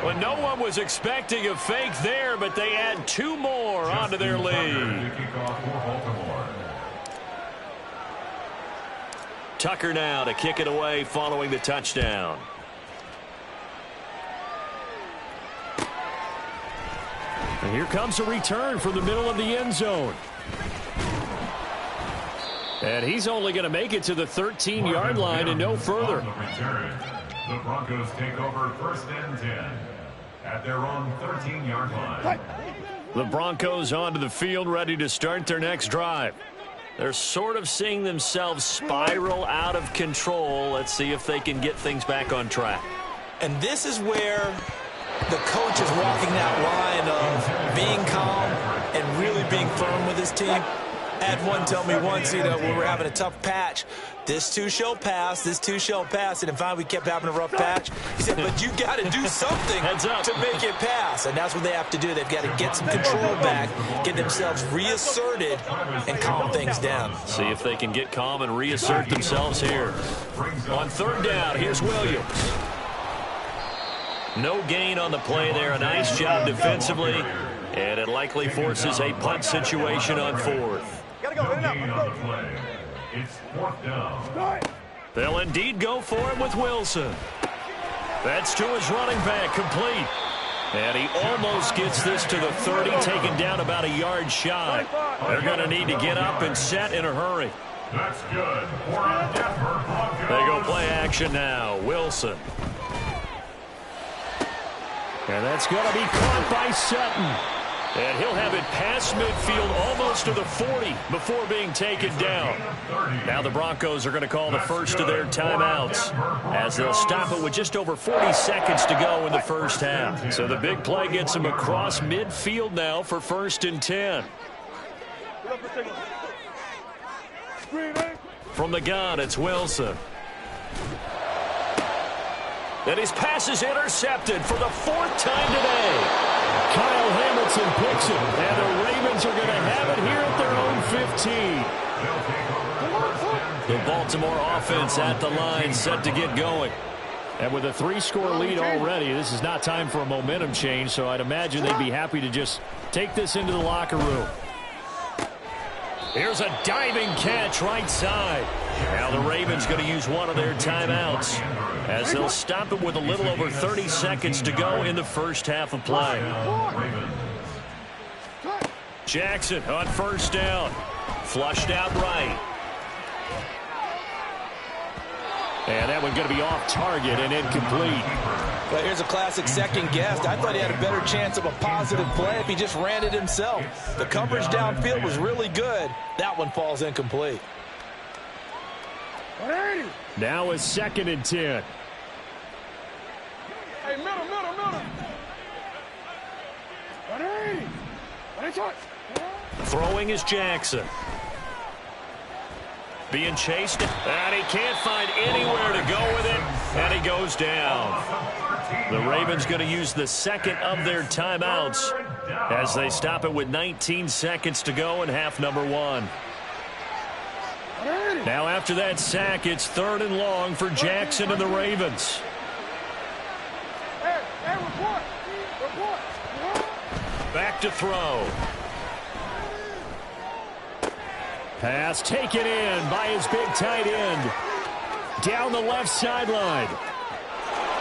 Well, no one was expecting a fake there, but they add 2 more onto their lead. Tucker now to kick it away following the touchdown. And here comes a return from the middle of the end zone. And he's only going to make it to the 13-yard line and no further. The Broncos take over first and 10 at their own 13-yard line. The Broncos onto the field, ready to start their next drive. They're sort of seeing themselves spiral out of control. Let's see if they can get things back on track. And this is where the coach is walking that line of being calm and really being firm with his team. I had one tell me once, when we were having a tough patch, this too shall pass, this too shall pass, and finally we kept having a rough patch. He said, but you got to do something to make it pass, and that's what they have to do. They've got to get some control back, get themselves reasserted, and calm things down. See if they can get calm and reassert themselves here. On third down, here's Williams. No gain on the play there. A nice job defensively, and it likely forces a punt situation on fourth. It's fourth down. They'll indeed go for it with Wilson. That's to his running back, complete. And he almost gets this to the 30, taken down about a yard shy. They're going to need to get up and set in a hurry. That's good for a Denver Broncos. They go play action now. Wilson. And that's going to be caught by Sutton. And he'll have it past midfield almost to the 40 before being taken down. Now the Broncos are going to call the first of their timeouts as they'll stop it with just over 40 seconds to go in the first half. So the big play gets them across midfield now for first and 10. From the gun, it's Wilson. And his pass is intercepted for the 4th time today. Kyle Hamilton picks it, and the Ravens are going to have it here at their own 15. The Baltimore offense at the line, set to get going. And with a 3-score lead already, this is not time for a momentum change, so I'd imagine they'd be happy to just take this into the locker room. Here's a diving catch right side. Now the Ravens going to use one of their timeouts as they'll stop it with a little over 30 seconds to go in the first half of play. Jackson on first down. Flushed out right. And that one going to be off target and incomplete. Well, here's a classic second guess. I thought he had a better chance of a positive play if he just ran it himself. The coverage downfield was really good. That one falls incomplete. Now is 2nd and 10. Hey, middle. Throwing is Jackson. Being chased, and he can't find anywhere to go with it, and he goes down. The Ravens going to use the second of their timeouts as they stop it with 19 seconds to go in half number 1. Now after that sack, it's 3rd and long for Jackson and the Ravens. Back to throw. Pass taken in by his big tight end. Down the left sideline.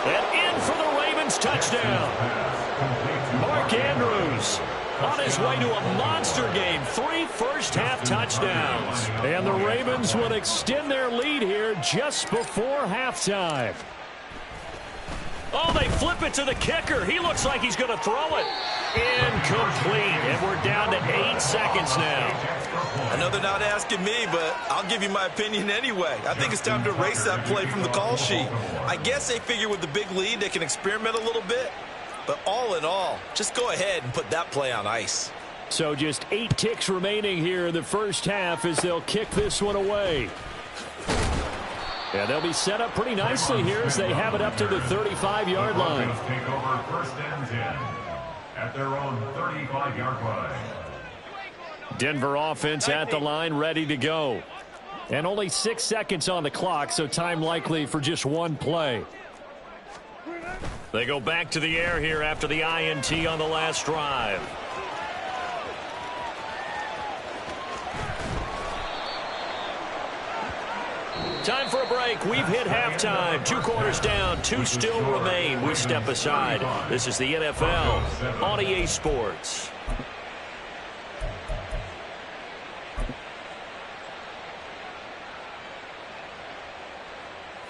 And in for the Ravens touchdown. Mark Andrews on his way to a monster game. 3 first-half touchdowns. And the Ravens will extend their lead here just before halftime. Oh, they flip it to the kicker. He looks like he's going to throw it. Incomplete. And we're down to 8 seconds now. I know they're not asking me, but I'll give you my opinion anyway. I think it's time to erase that play from the call sheet. I guess they figure with the big lead they can experiment a little bit. But all in all, just go ahead and put that play on ice. So just 8 ticks remaining here in the first half as they'll kick this one away. Yeah, they'll be set up pretty nicely here as they have it up to the 35-yard line. Take over 1st and 10 at their own 35-yard line. Denver offense at the line, ready to go. And only 6 seconds on the clock, so time likely for just one play. They go back to the air here after the INT on the last drive. Time for a break. We've hit halftime. 2 quarters down. 2 still remain. We step aside. This is the NFL on EA Sports.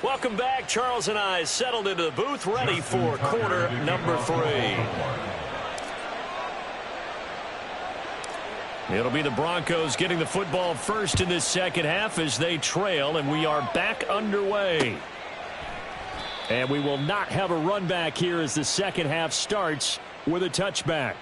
Welcome back. Charles and I settled into the booth, ready for quarter number 3. It'll be the Broncos getting the football first in this second half as they trail, and we are back underway. And we will not have a run back here as the second half starts with a touchback.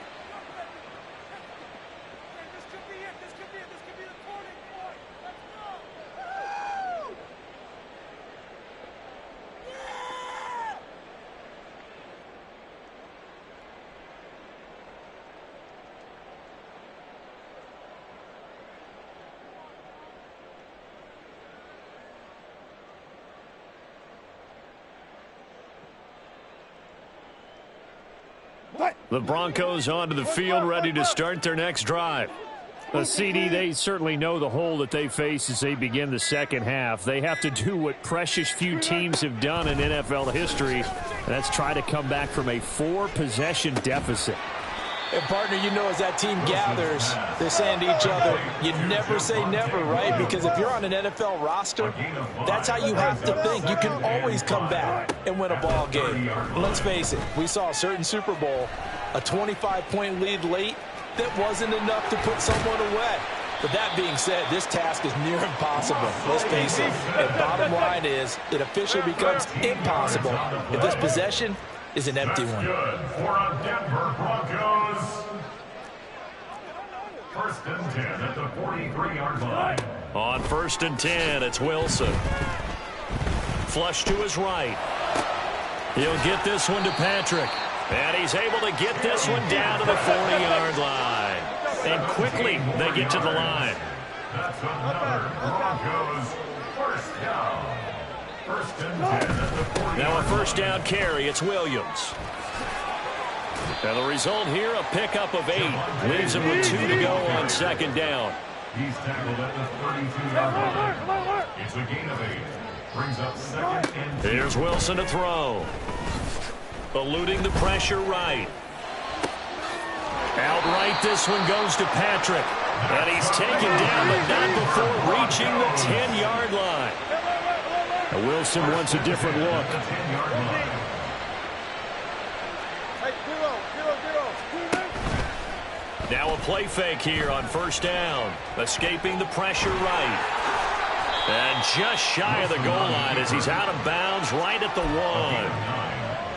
The Broncos onto the field, ready to start their next drive. CD, they certainly know the hole that they face as they begin the second half. They have to do what precious few teams have done in NFL history, and that's try to come back from a 4-possession deficit. And, partner, you know as that team gathers, they're saying to each other, you never say never, right? Because if you're on an NFL roster, that's how you have to think. You can always come back and win a ball game. Let's face it, we saw a certain Super Bowl, a 25-point lead late, that wasn't enough to put someone away. But that being said, this task is near impossible. Let's face it. And bottom line is, it officially becomes impossible if this possession is an empty one. Good for a Denver Broncos. 1st and 10 at the 43-yard line. On 1st and 10, it's Wilson. Flush to his right. He'll get this one to Patrick. And he's able to get this one down to the 40-yard line. And quickly they get to the line. That's another Broncos first down. First and 10 at the 40. Now a first down carry. It's Williams. And the result here, a pickup of 8. Leaves him with 2 to go on second down. He's tackled at the 32-yard line. It's a gain of 8. Brings up second and 2. Here's Wilson to throw. Eluding the pressure right. Outright, this one goes to Patrick. And he's taken down, but not before reaching the 10-yard line. And Wilson wants a different look. Now a play fake here on first down. Escaping the pressure right. And just shy of the goal line as he's out of bounds right at the 1.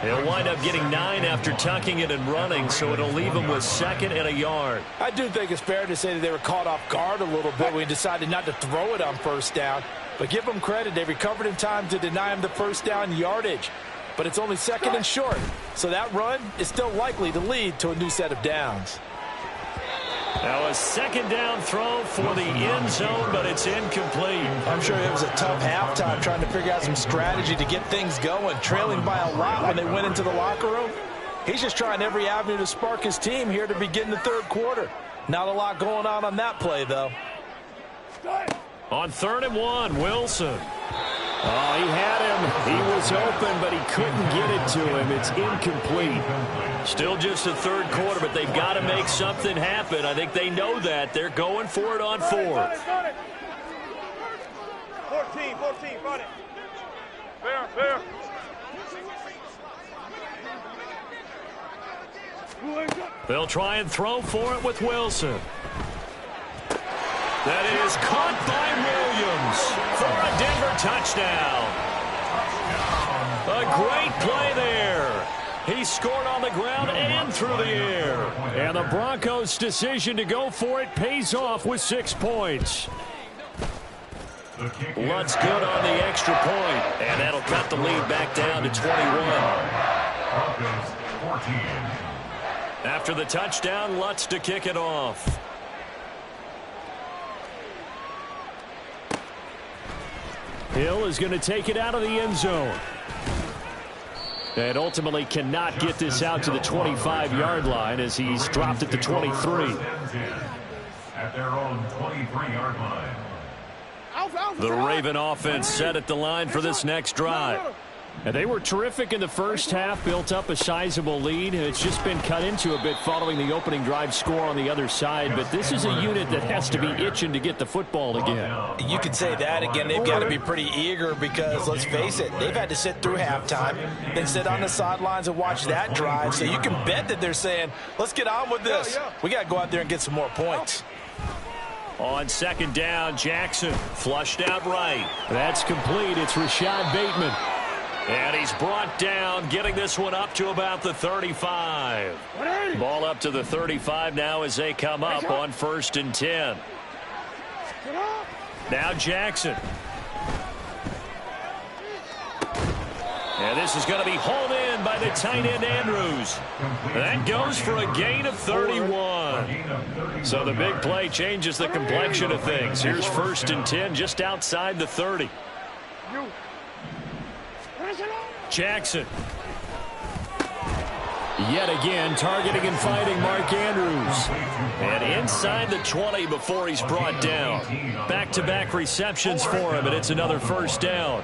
He'll wind up getting 9 after tucking it and running, so it'll leave him with 2nd and a yard. I do think it's fair to say that they were caught off guard a little bit when he decided not to throw it on first down. But give them credit. They recovered in time to deny him the first down yardage. But it's only 2nd and short. So that run is still likely to lead to a new set of downs. Now a 2nd down throw for the end zone, but it's incomplete. I'm sure it was a tough halftime trying to figure out some strategy to get things going, trailing by a lot when they went into the locker room. He's just trying every avenue to spark his team here to begin the third quarter. Not a lot going on that play, though. On 3rd and 1, Wilson. Oh, he had him. He was open, but he couldn't get it to him. It's incomplete. Still just the third quarter, but they've got to make something happen. I think they know that. They're going for it on 4th. 14, run it. Fair. They'll try and throw for it with Wilson. That is caught by Williams for a Denver touchdown. A great play there. He scored on the ground and through the air. And the Broncos' decision to go for it pays off with 6 points. Lutz good on the extra point, and that'll cut the lead back down to 21. Broncos 14. After the touchdown, Lutz to kick it off. Hill is going to take it out of the end zone. And ultimately cannot get this out to the 25-yard line as he's dropped at the 23. At their own 23-yard line. The Raven offense set at the line for this next drive. And they were terrific in the first half, built up a sizable lead, and it's just been cut into a bit following the opening drive score on the other side. But this is a unit that has to be itching to get the football again. You could say that again. They've got to be pretty eager because, let's face it, they've had to sit through halftime, then sit on the sidelines and watch that drive. So you can bet that they're saying, let's get on with this. We got to go out there and get some more points. On 2nd down, Jackson flushed out right. That's complete. It's Rashad Bateman. And he's brought down, getting this one up to about the 35. Ball up to the 35 now as they come up on 1st and 10. Now Jackson. And this is going to be hauled in by the tight end Andrews. That goes for a gain of 31. So the big play changes the complexion of things. Here's 1st and 10 just outside the 30. Jackson. Yet again, targeting and fighting Mark Andrews. And inside the 20 before he's brought down. Back-to-back receptions for him, and it's another 1st down.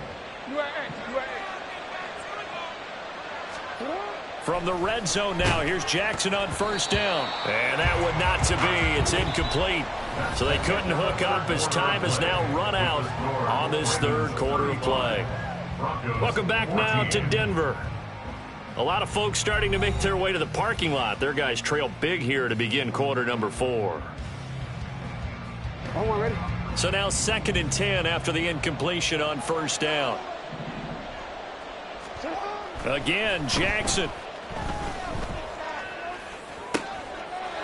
From the red zone now, here's Jackson on 1st down. And that would not to be. It's incomplete. So they couldn't hook up as time has now run out on this third quarter of play. Welcome back now to Denver. A lot of folks starting to make their way to the parking lot. Their guys trail big here to begin quarter number 4. So now 2nd and 10 after the incompletion on 1st down. Again, Jackson.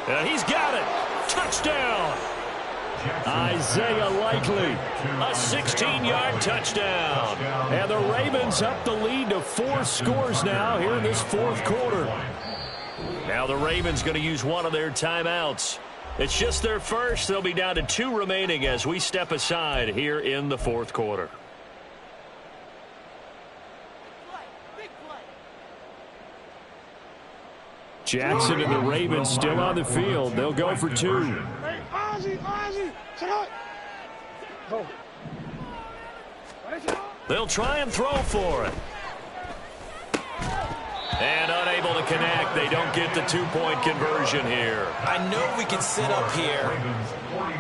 And he's got it. Touchdown. Isaiah Likely. A 16-yard touchdown. And the Ravens up the lead to 4 scores now here in this fourth quarter. Now the Ravens going to use one of their timeouts. It's just their first. They'll be down to 2 remaining as we step aside here in the fourth quarter. Jackson and the Ravens still on the field. They'll go for 2. They'll try and throw for it. And unable to connect. They don't get the 2-point conversion here. I know we can sit up here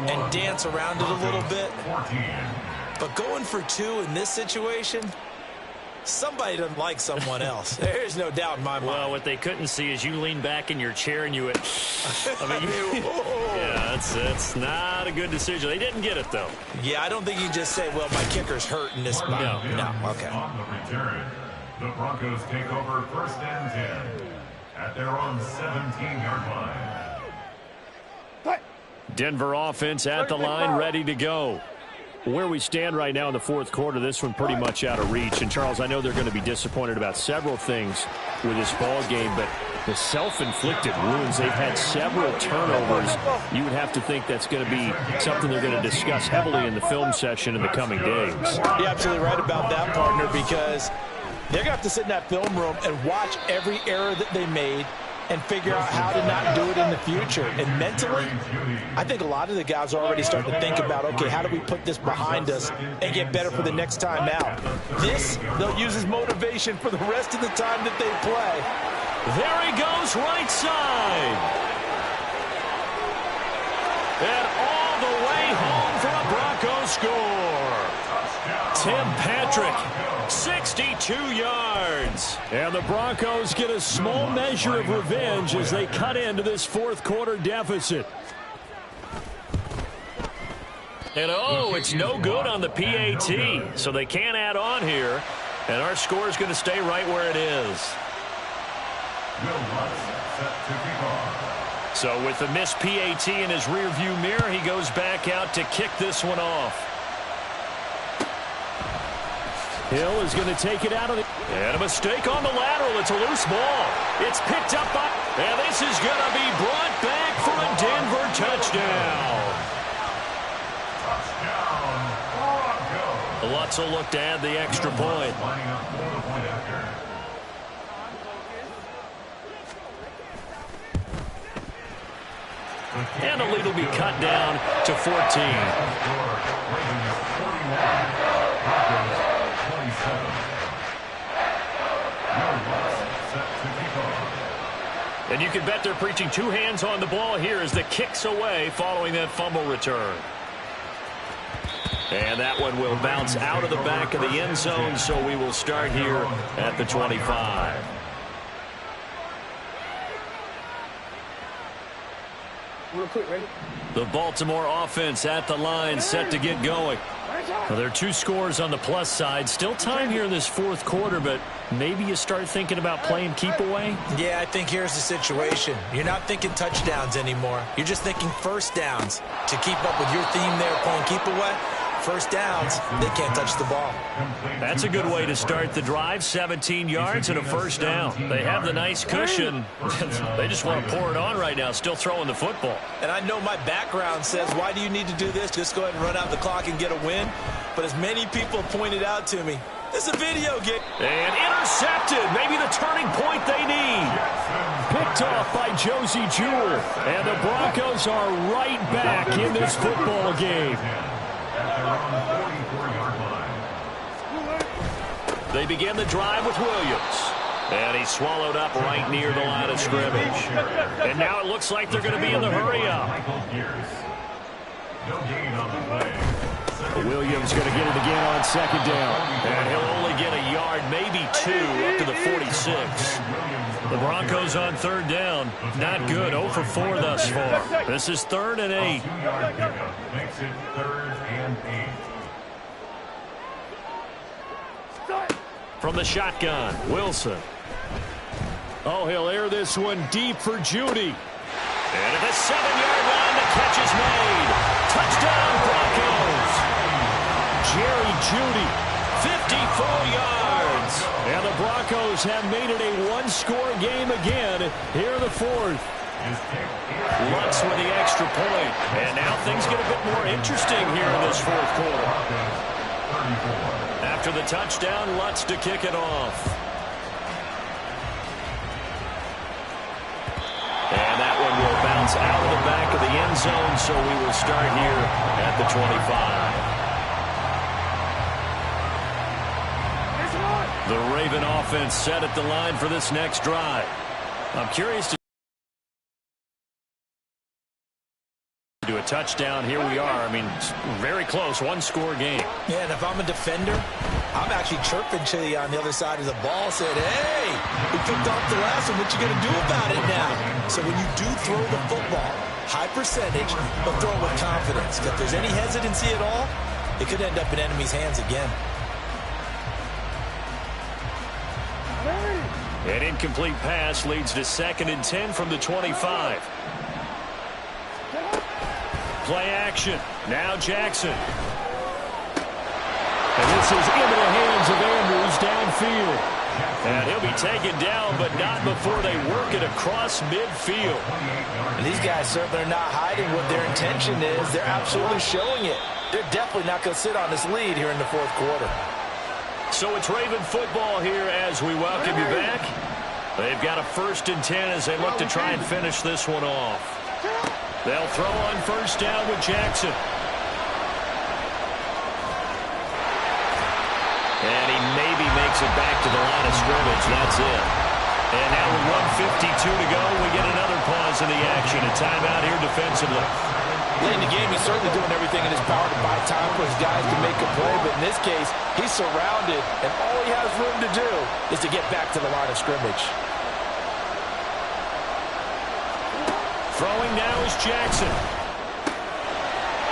and dance around it a little bit, but going for 2 in this situation, somebody doesn't like someone else. There's no doubt in my mind. Well, what they couldn't see is you lean back in your chair and you went, yeah, it's not a good decision. They didn't get it, though. Yeah, I don't think you just say, well, my kicker's hurt in this spot. No, okay. On the return, the Broncos take over 1st and 10 at their own 17-yard line. Denver offense at the line, ready to go. Where we stand right now in the fourth quarter, this one pretty much out of reach. And, Charles, I know they're going to be disappointed about several things with this ball game, but the self-inflicted wounds, they've had several turnovers. You would have to think that's going to be something they're going to discuss heavily in the film session in the coming days. You're absolutely right about that, partner, because they're going to have to sit in that film room and watch every error that they made and figure out how to not do it in the future. And mentally, I think a lot of the guys are already starting to think about, okay, how do we put this behind us and get better for the next time out? This, they'll use as motivation for the rest of the time that they play. There he goes, right side. And all the way home for a Broncos score. Tim Patrick, 62 yards. And the Broncos get a small measure of revenge as they cut into this fourth quarter deficit. And it's no good on the PAT, so they can't add on here. And our score is going to stay right where it is. So with the missed PAT in his rearview mirror, he goes back out to kick this one off. Hill is going to take it out of the... And a mistake on the lateral. It's a loose ball. It's picked up by... And this is going to be brought back for a Denver touchdown. Lutz will look to add the extra point. And the lead will be cut down to 14. And you can bet they're preaching 2 hands on the ball here as the kick's away following that fumble return. And that one will bounce out of the back of the end zone, so we will start here at the 25. Real quick, ready? The Baltimore offense at the line, set to get going. Well, there are 2 scores on the plus side. Still time here in this fourth quarter, but maybe you start thinking about playing keep away? Yeah, I think here's the situation. You're not thinking touchdowns anymore. You're just thinking first downs. To keep up with your theme there, playing keep away, first downs, they can't touch the ball. That's a good way to start the drive. 17 yards and a first down. They have the nice cushion. They just want to pour it on right now, still throwing the football. And I know my background says, why do you need to do this? Just go ahead and run out the clock and get a win. But as many people pointed out to me, this is a video game. And intercepted. Maybe the turning point they need. Picked off by Josie Jewell. And the Broncos are right back in this football game. They begin the drive with Williams. And he's swallowed up right near the line of scrimmage. And now it looks like they're going to be in the hurry-up. Williams going to get it again on second down. And he'll only get a yard, maybe 2, up to the 46. The Broncos on third down. Not good. 0 for 4 thus far. This is 3rd and 8. Makes it 3rd and 8. From the shotgun, Wilson. Oh, he'll air this one deep for Judy. And at the 7-yard line, the catch is made. Touchdown, Broncos. Jerry Jeudy, 54 yards. And the Broncos have made it a one-score game again here in the fourth. Lutz with the extra point. And now things get a bit more interesting here in this fourth quarter. After the touchdown, Lutz to kick it off. And that one will bounce out of the back of the end zone, so we will start here at the 25. The Raven offense set at the line for this next drive. I'm curious to do a touchdown. Here we are. I mean, it's very close, one-score game. Yeah, and if I'm a defender, I'm actually chirping to you on the other side of the ball, saying, hey, we picked off the last one. What you going to do about it now? So when you do throw the football, high percentage, but throw it with confidence. If there's any hesitancy at all, it could end up in enemy's hands again. An incomplete pass leads to 2nd and 10 from the 25. Play action. Now Jackson. And this is into the hands of Andrews downfield. And he'll be taken down, but not before they work it across midfield. And these guys certainly are not hiding what their intention is. They're absolutely showing it. They're definitely not going to sit on this lead here in the fourth quarter. So it's Raven football here as we welcome you back. They've got a 1st and 10 as they look to try and finish this one off. They'll throw on 1st down with Jackson. And he maybe makes it back to the line of scrimmage. That's it. And now with 1:52 to go, we get another pause in the action. A timeout here defensively. Late in the game, he's certainly doing everything in his power to buy time for his guys to make a play. But in this case, he's surrounded, and all he has room to do is to get back to the line of scrimmage. Throwing now is Jackson.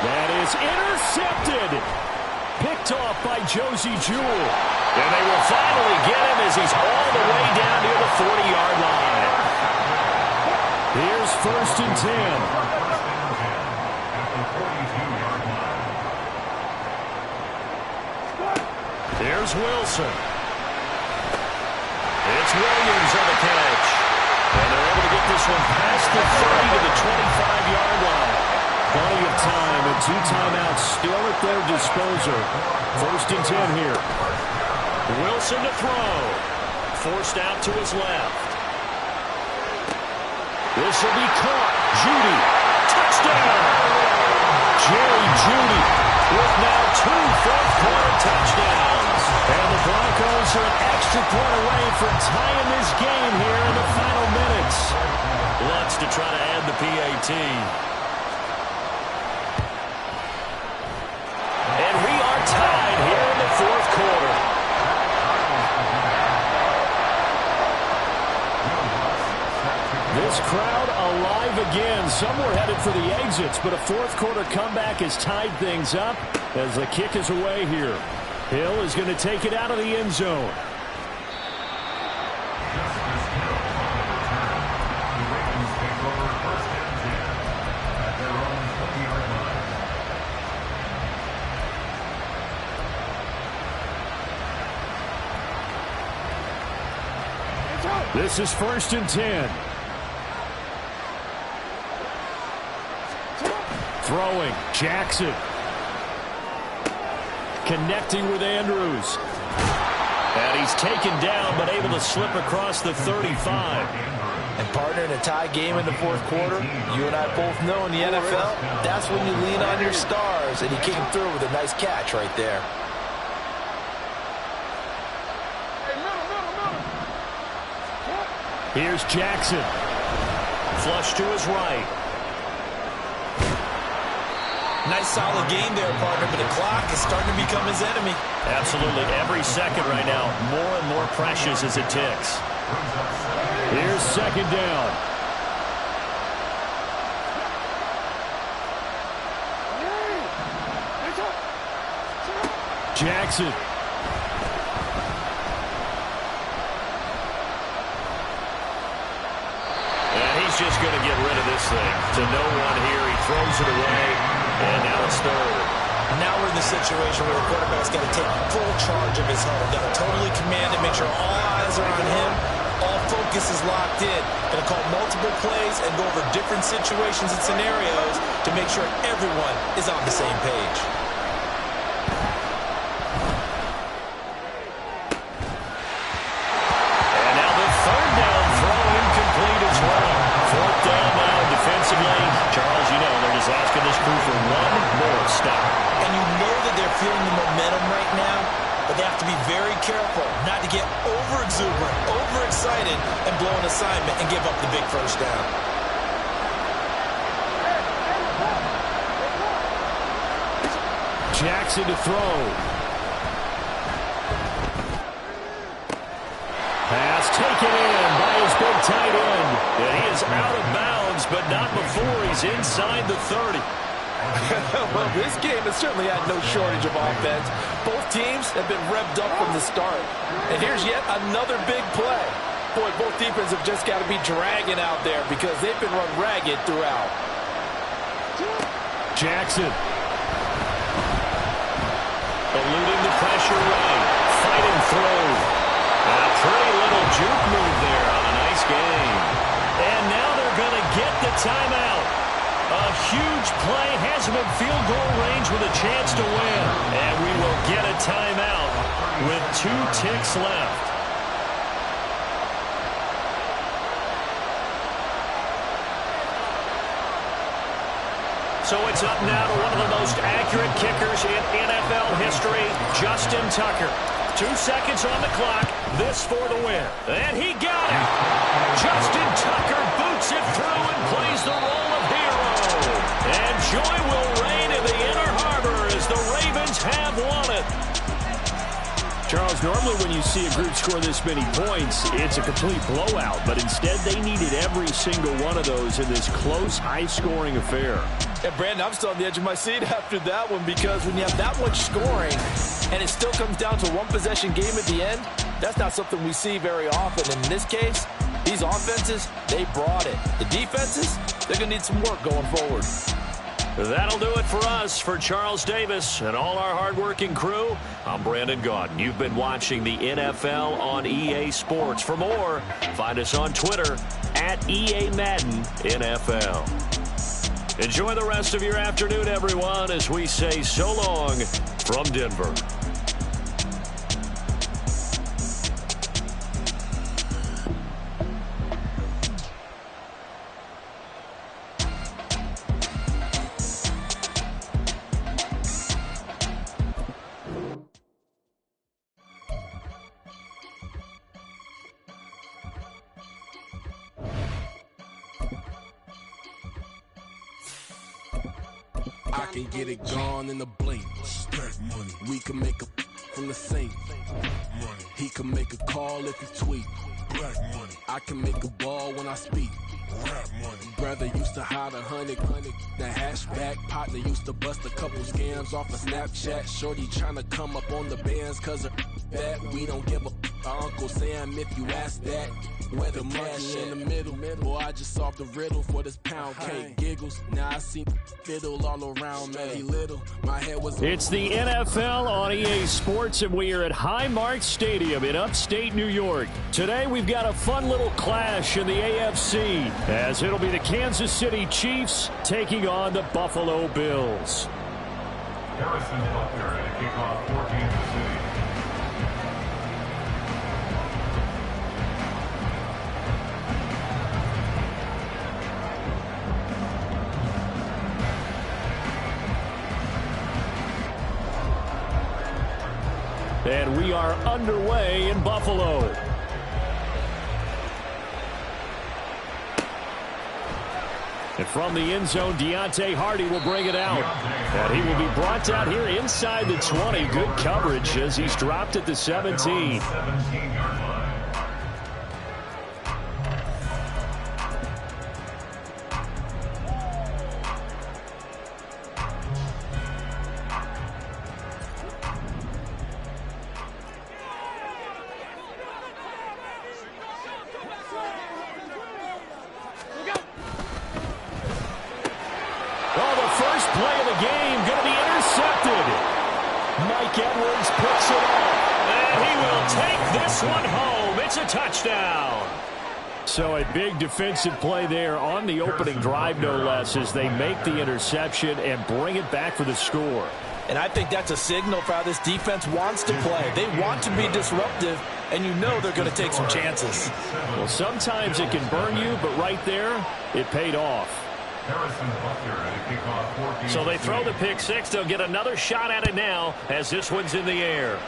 That is intercepted. Picked off by Josie Jewell. And they will finally get him as he's all the way down near the 40-yard line. Here's 1st and 10. Here's Wilson. It's Williams on the catch. And they're able to get this one past the 30 to the 25-yard line. Plenty of time and 2 timeouts still at their disposal. 1st and 10 here. Wilson to throw. Forced out to his left. This will be caught. Jeudy. Touchdown. Jerry Jeudy with now 2 fourth-quarter touchdowns. And the Broncos are an extra point away from tying this game here in the final minutes. Lutz to try to add the PAT. And we are tied here in the fourth quarter. This crowd alive again. Some were headed for the exits, but a fourth quarter comeback has tied things up as the kick is away here. Hill is going to take it out of the end zone. This is 1st and 10. Throwing, Jackson. Connecting with Andrews. And he's taken down, but able to slip across the 35. And partner, in a tie game in the fourth quarter, you and I both know in the NFL, that's when you lean on your stars, and he came through with a nice catch right there. Here's Jackson. Flush to his right. Nice solid game there, partner, but the clock is starting to become his enemy. Absolutely. Every second right now, more and more precious as it ticks. Here's 2nd down. Jackson. And he's just going to get rid of this thing. To no one here. He throws it away. And now it's third. Now we're in the situation where the quarterback's got to take full charge of his huddle. Got to totally command it, make sure all eyes are on him. All focus is locked in. Going to call multiple plays and go over different situations and scenarios to make sure everyone is on the same page. And now the third down throw incomplete as well. Fourth down now defensively. Charles, you know, they're just asking this crew for one more stop. And you know that they're feeling the momentum right now, but they have to be very careful not to get over-exuberant, overexcited, and blow an assignment and give up the big first down. Jackson to throw. Pass taken in by his big tight end. And he is out of bounds, but not before he's inside the 30. Well, this game has certainly had no shortage of offense. Both teams have been revved up from the start. And here's yet another big play. Boy, both defenses have just got to be dragging out there because they've been run ragged throughout. Jackson. Eluding the pressure right. Fighting through. And a pretty little juke move there on a nice game. And now they're going to get the timeout. A huge play has him in field goal range with a chance to win. And we will get a timeout with 2 ticks left. So it's up now to one of the most accurate kickers in NFL history, Justin Tucker. 2 seconds on the clock. This for the win. And he got it. Justin Tucker boots it through and plays the role of hero. And joy will reign in the Inner Harbor as the Ravens have won it. Charles, normally when you see a group score this many points, it's a complete blowout. But instead, they needed every single one of those in this close, high-scoring affair. And, Brandon, I'm still on the edge of my seat after that one because when you have that much scoring and it still comes down to one possession game at the end, that's not something we see very often. And in this case, these offenses, they brought it. The defenses, they're going to need some work going forward. That'll do it for us. For Charles Davis and all our hardworking crew, I'm Brandon Gaudin. You've been watching the NFL on EA Sports. For more, find us on Twitter at EA Madden NFL. Enjoy the rest of your afternoon, everyone, as we say so long from Denver. I can get it gone in the blink. Stack money. We can make a from the sink. Money. He can make a call if he tweet. Black money. I can make a ball when I speak. Rap money. Brother used to hide 100. The hashback partner used to bust a couple scams off of Snapchat. Shorty tryna come up on the bands cause of that. We don't give a Uncle Sam if you ask that. Where the money in the middle. Boy, I just solved the riddle for this pound cake. Giggles. Now I see fiddle all around me. Little. My head was. It's the NFL on EA Sports, and we are at Highmark Stadium in upstate New York. Today we've got a fun little clash in the AFC, as it'll be the Kansas City Chiefs taking on the Buffalo Bills. Harrison Butker at a kickoff for Kansas City. And we are underway in Buffalo. And from the end zone, Deontay Hardy will bring it out. And he will be brought out here inside the 20. Good coverage as he's dropped at the 17. 17-yard line. Well, the first play of the game Edwards picks it off. And he will take this one home. It's a touchdown. So a big defensive play there on the opening drive, no less, as they make the interception and bring it back for the score. And I think that's a signal for how this defense wants to play. They want to be disruptive, and you know they're going to take some chances. Well, sometimes it can burn you, but right there, it paid off. So they throw the pick six. They'll get another shot at it now as this one's in the air.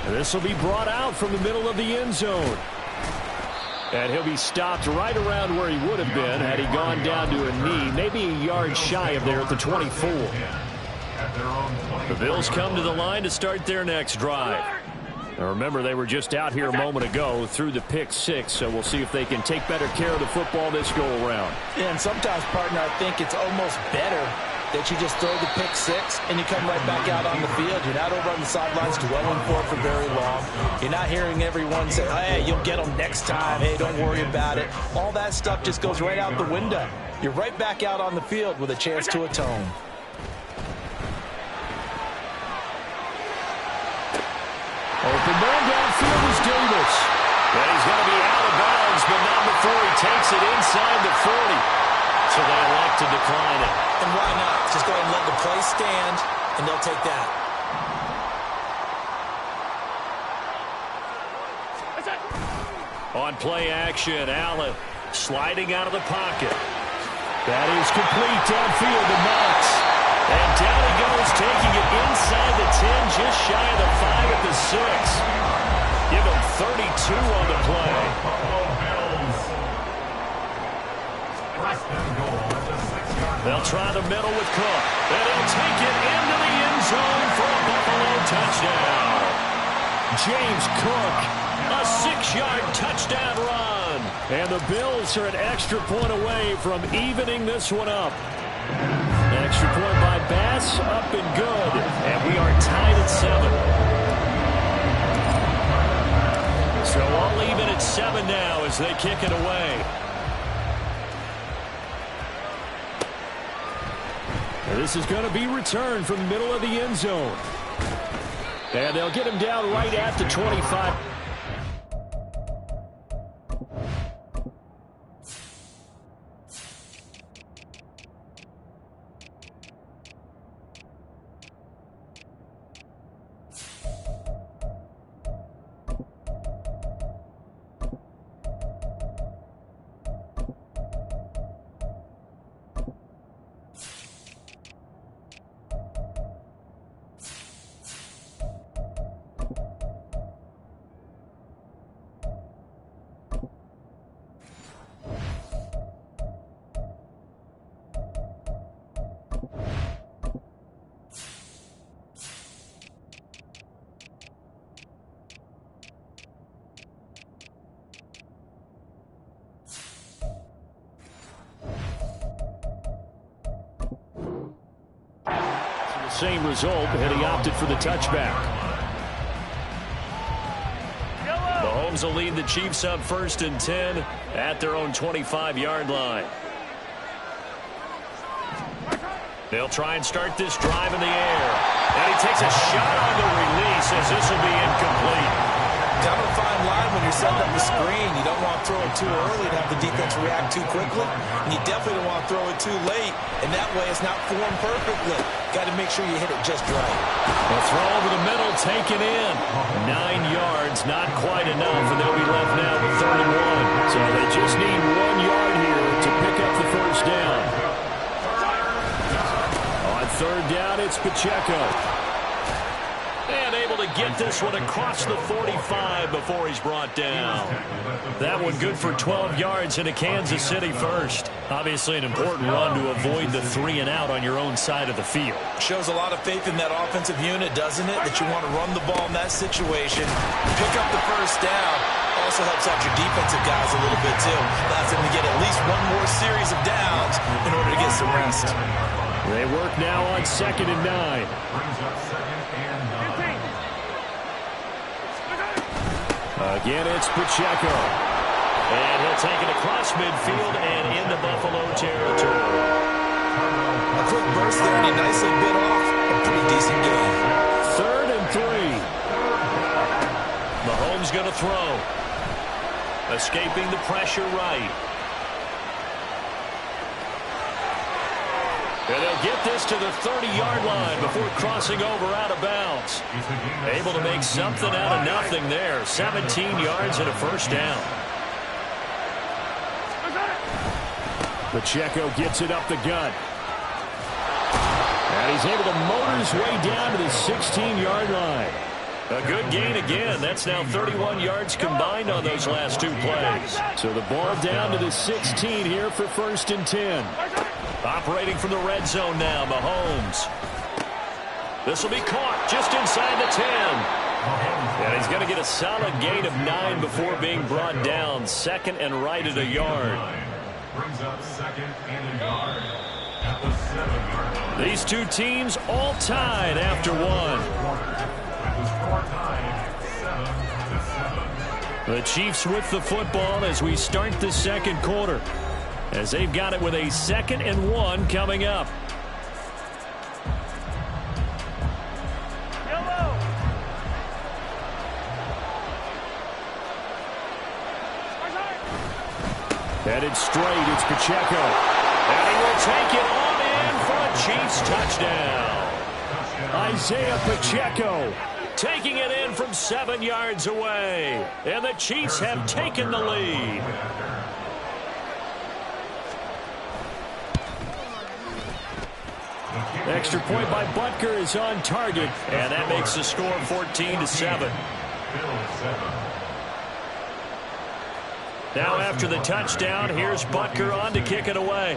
This will be brought out from the middle of the end zone. And he'll be stopped right around where he would have been had he gone down to a knee, maybe a yard shy of there at the 24. The Bills come to the line to start their next drive. Now remember, they were just out here a moment ago through the pick six, so we'll see if they can take better care of the football this go-around. Yeah, and sometimes, partner, I think it's almost better that you just throw the pick six and you come right back out on the field. You're not over on the sidelines dwelling for very long. You're not hearing everyone say, hey, you'll get them next time. Hey, don't worry about it. All that stuff just goes right out the window. You're right back out on the field with a chance to atone. Open man downfield is Davis. And he's going to be out of bounds, but not before he takes it inside the 40. So they elect to decline it. And why not? Just go ahead and let the play stand, and they'll take that. On play action, Allen sliding out of the pocket. That is complete downfield to Knox. And down he goes, taking it inside the 10, just shy of the 5 at the 6. Give him 32 on the play. They'll try the middle with Cook. And he'll take it into the end zone for a Buffalo touchdown. James Cook, a 6-yard touchdown run. And the Bills are an extra point away from evening this one up. An extra point by Bass, up and good. And we are tied at 7. So all even at 7 now as they kick it away. This is going to be returned from the middle of the end zone. And they'll get him down right at the 25. Same result, and he opted for the touchback. Mahomes will lead the Chiefs up 1st and 10 at their own 25-yard line. They'll try and start this drive in the air. And he takes a shot on the release as this will be incomplete. Down a fine line when you're setting up the screen. You don't want to throw it too early to have the defense react too quickly. And you definitely don't want to throw it too late. And that way it's not formed perfectly. Got to make sure you hit it just right. A throw over the middle, taken in. 9 yards, not quite enough. And they'll be left now with 3rd and 1. So they just need 1 yard here to pick up the first down. On 3rd down, it's Pacheco. And able to get this one across the 45 before he's brought down. That one good for 12 yards into Kansas City first. Obviously an important run to avoid the 3 and out on your own side of the field. Shows a lot of faith in that offensive unit, doesn't it? That you want to run the ball in that situation. Pick up the first down. Also helps out your defensive guys a little bit too. Allows them to get at least one more series of downs in order to get some rest. They work now on 2nd and 9. Again, it's Pacheco. And he'll take it across midfield and into Buffalo territory. A quick burst pass there, and he nicely bit off a pretty decent game. 3rd and 3. Mahomes going to throw. Escaping the pressure right. And they'll get this to the 30-yard line before crossing over out of bounds. Able to make something out of nothing there. 17 yards and a first down. Pacheco gets it up the gut. And he's able to motor his way down to the 16-yard line. A good gain again. That's now 31 yards combined on those last 2 plays. So the ball down to the 16 here for 1st and 10. Operating from the red zone now, Mahomes. This will be caught just inside the 10. And he's going to get a solid gain of 9 before being brought down. 2nd and right at a yard. Brings up 2nd and a yard at the 7-yard line. These two teams all tied after 1. The score tied 7-7. The Chiefs with the football as we start the 2nd quarter, as they've got it with a 2nd and 1 coming up. Headed straight, it's Pacheco. And he will take it on in for a Chiefs touchdown. Isaiah Pacheco taking it in from 7 yards away. And the Chiefs have taken the lead. Extra point by Butker is on target. And that makes the score 14-7. Now after the touchdown, here's Butker on to kick it away.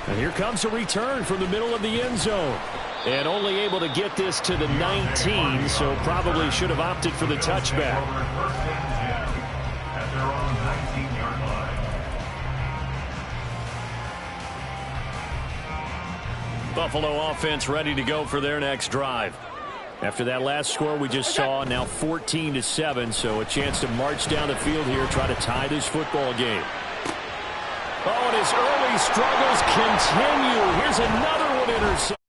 And here comes a return from the middle of the end zone. And only able to get this to the 19, so probably should have opted for the touchback. At their own 19-yard line. Buffalo offense ready to go for their next drive. After that last score we just saw, now 14-7, so a chance to march down the field here, try to tie this football game. Oh, and his early struggles continue. Here's another one intercepted.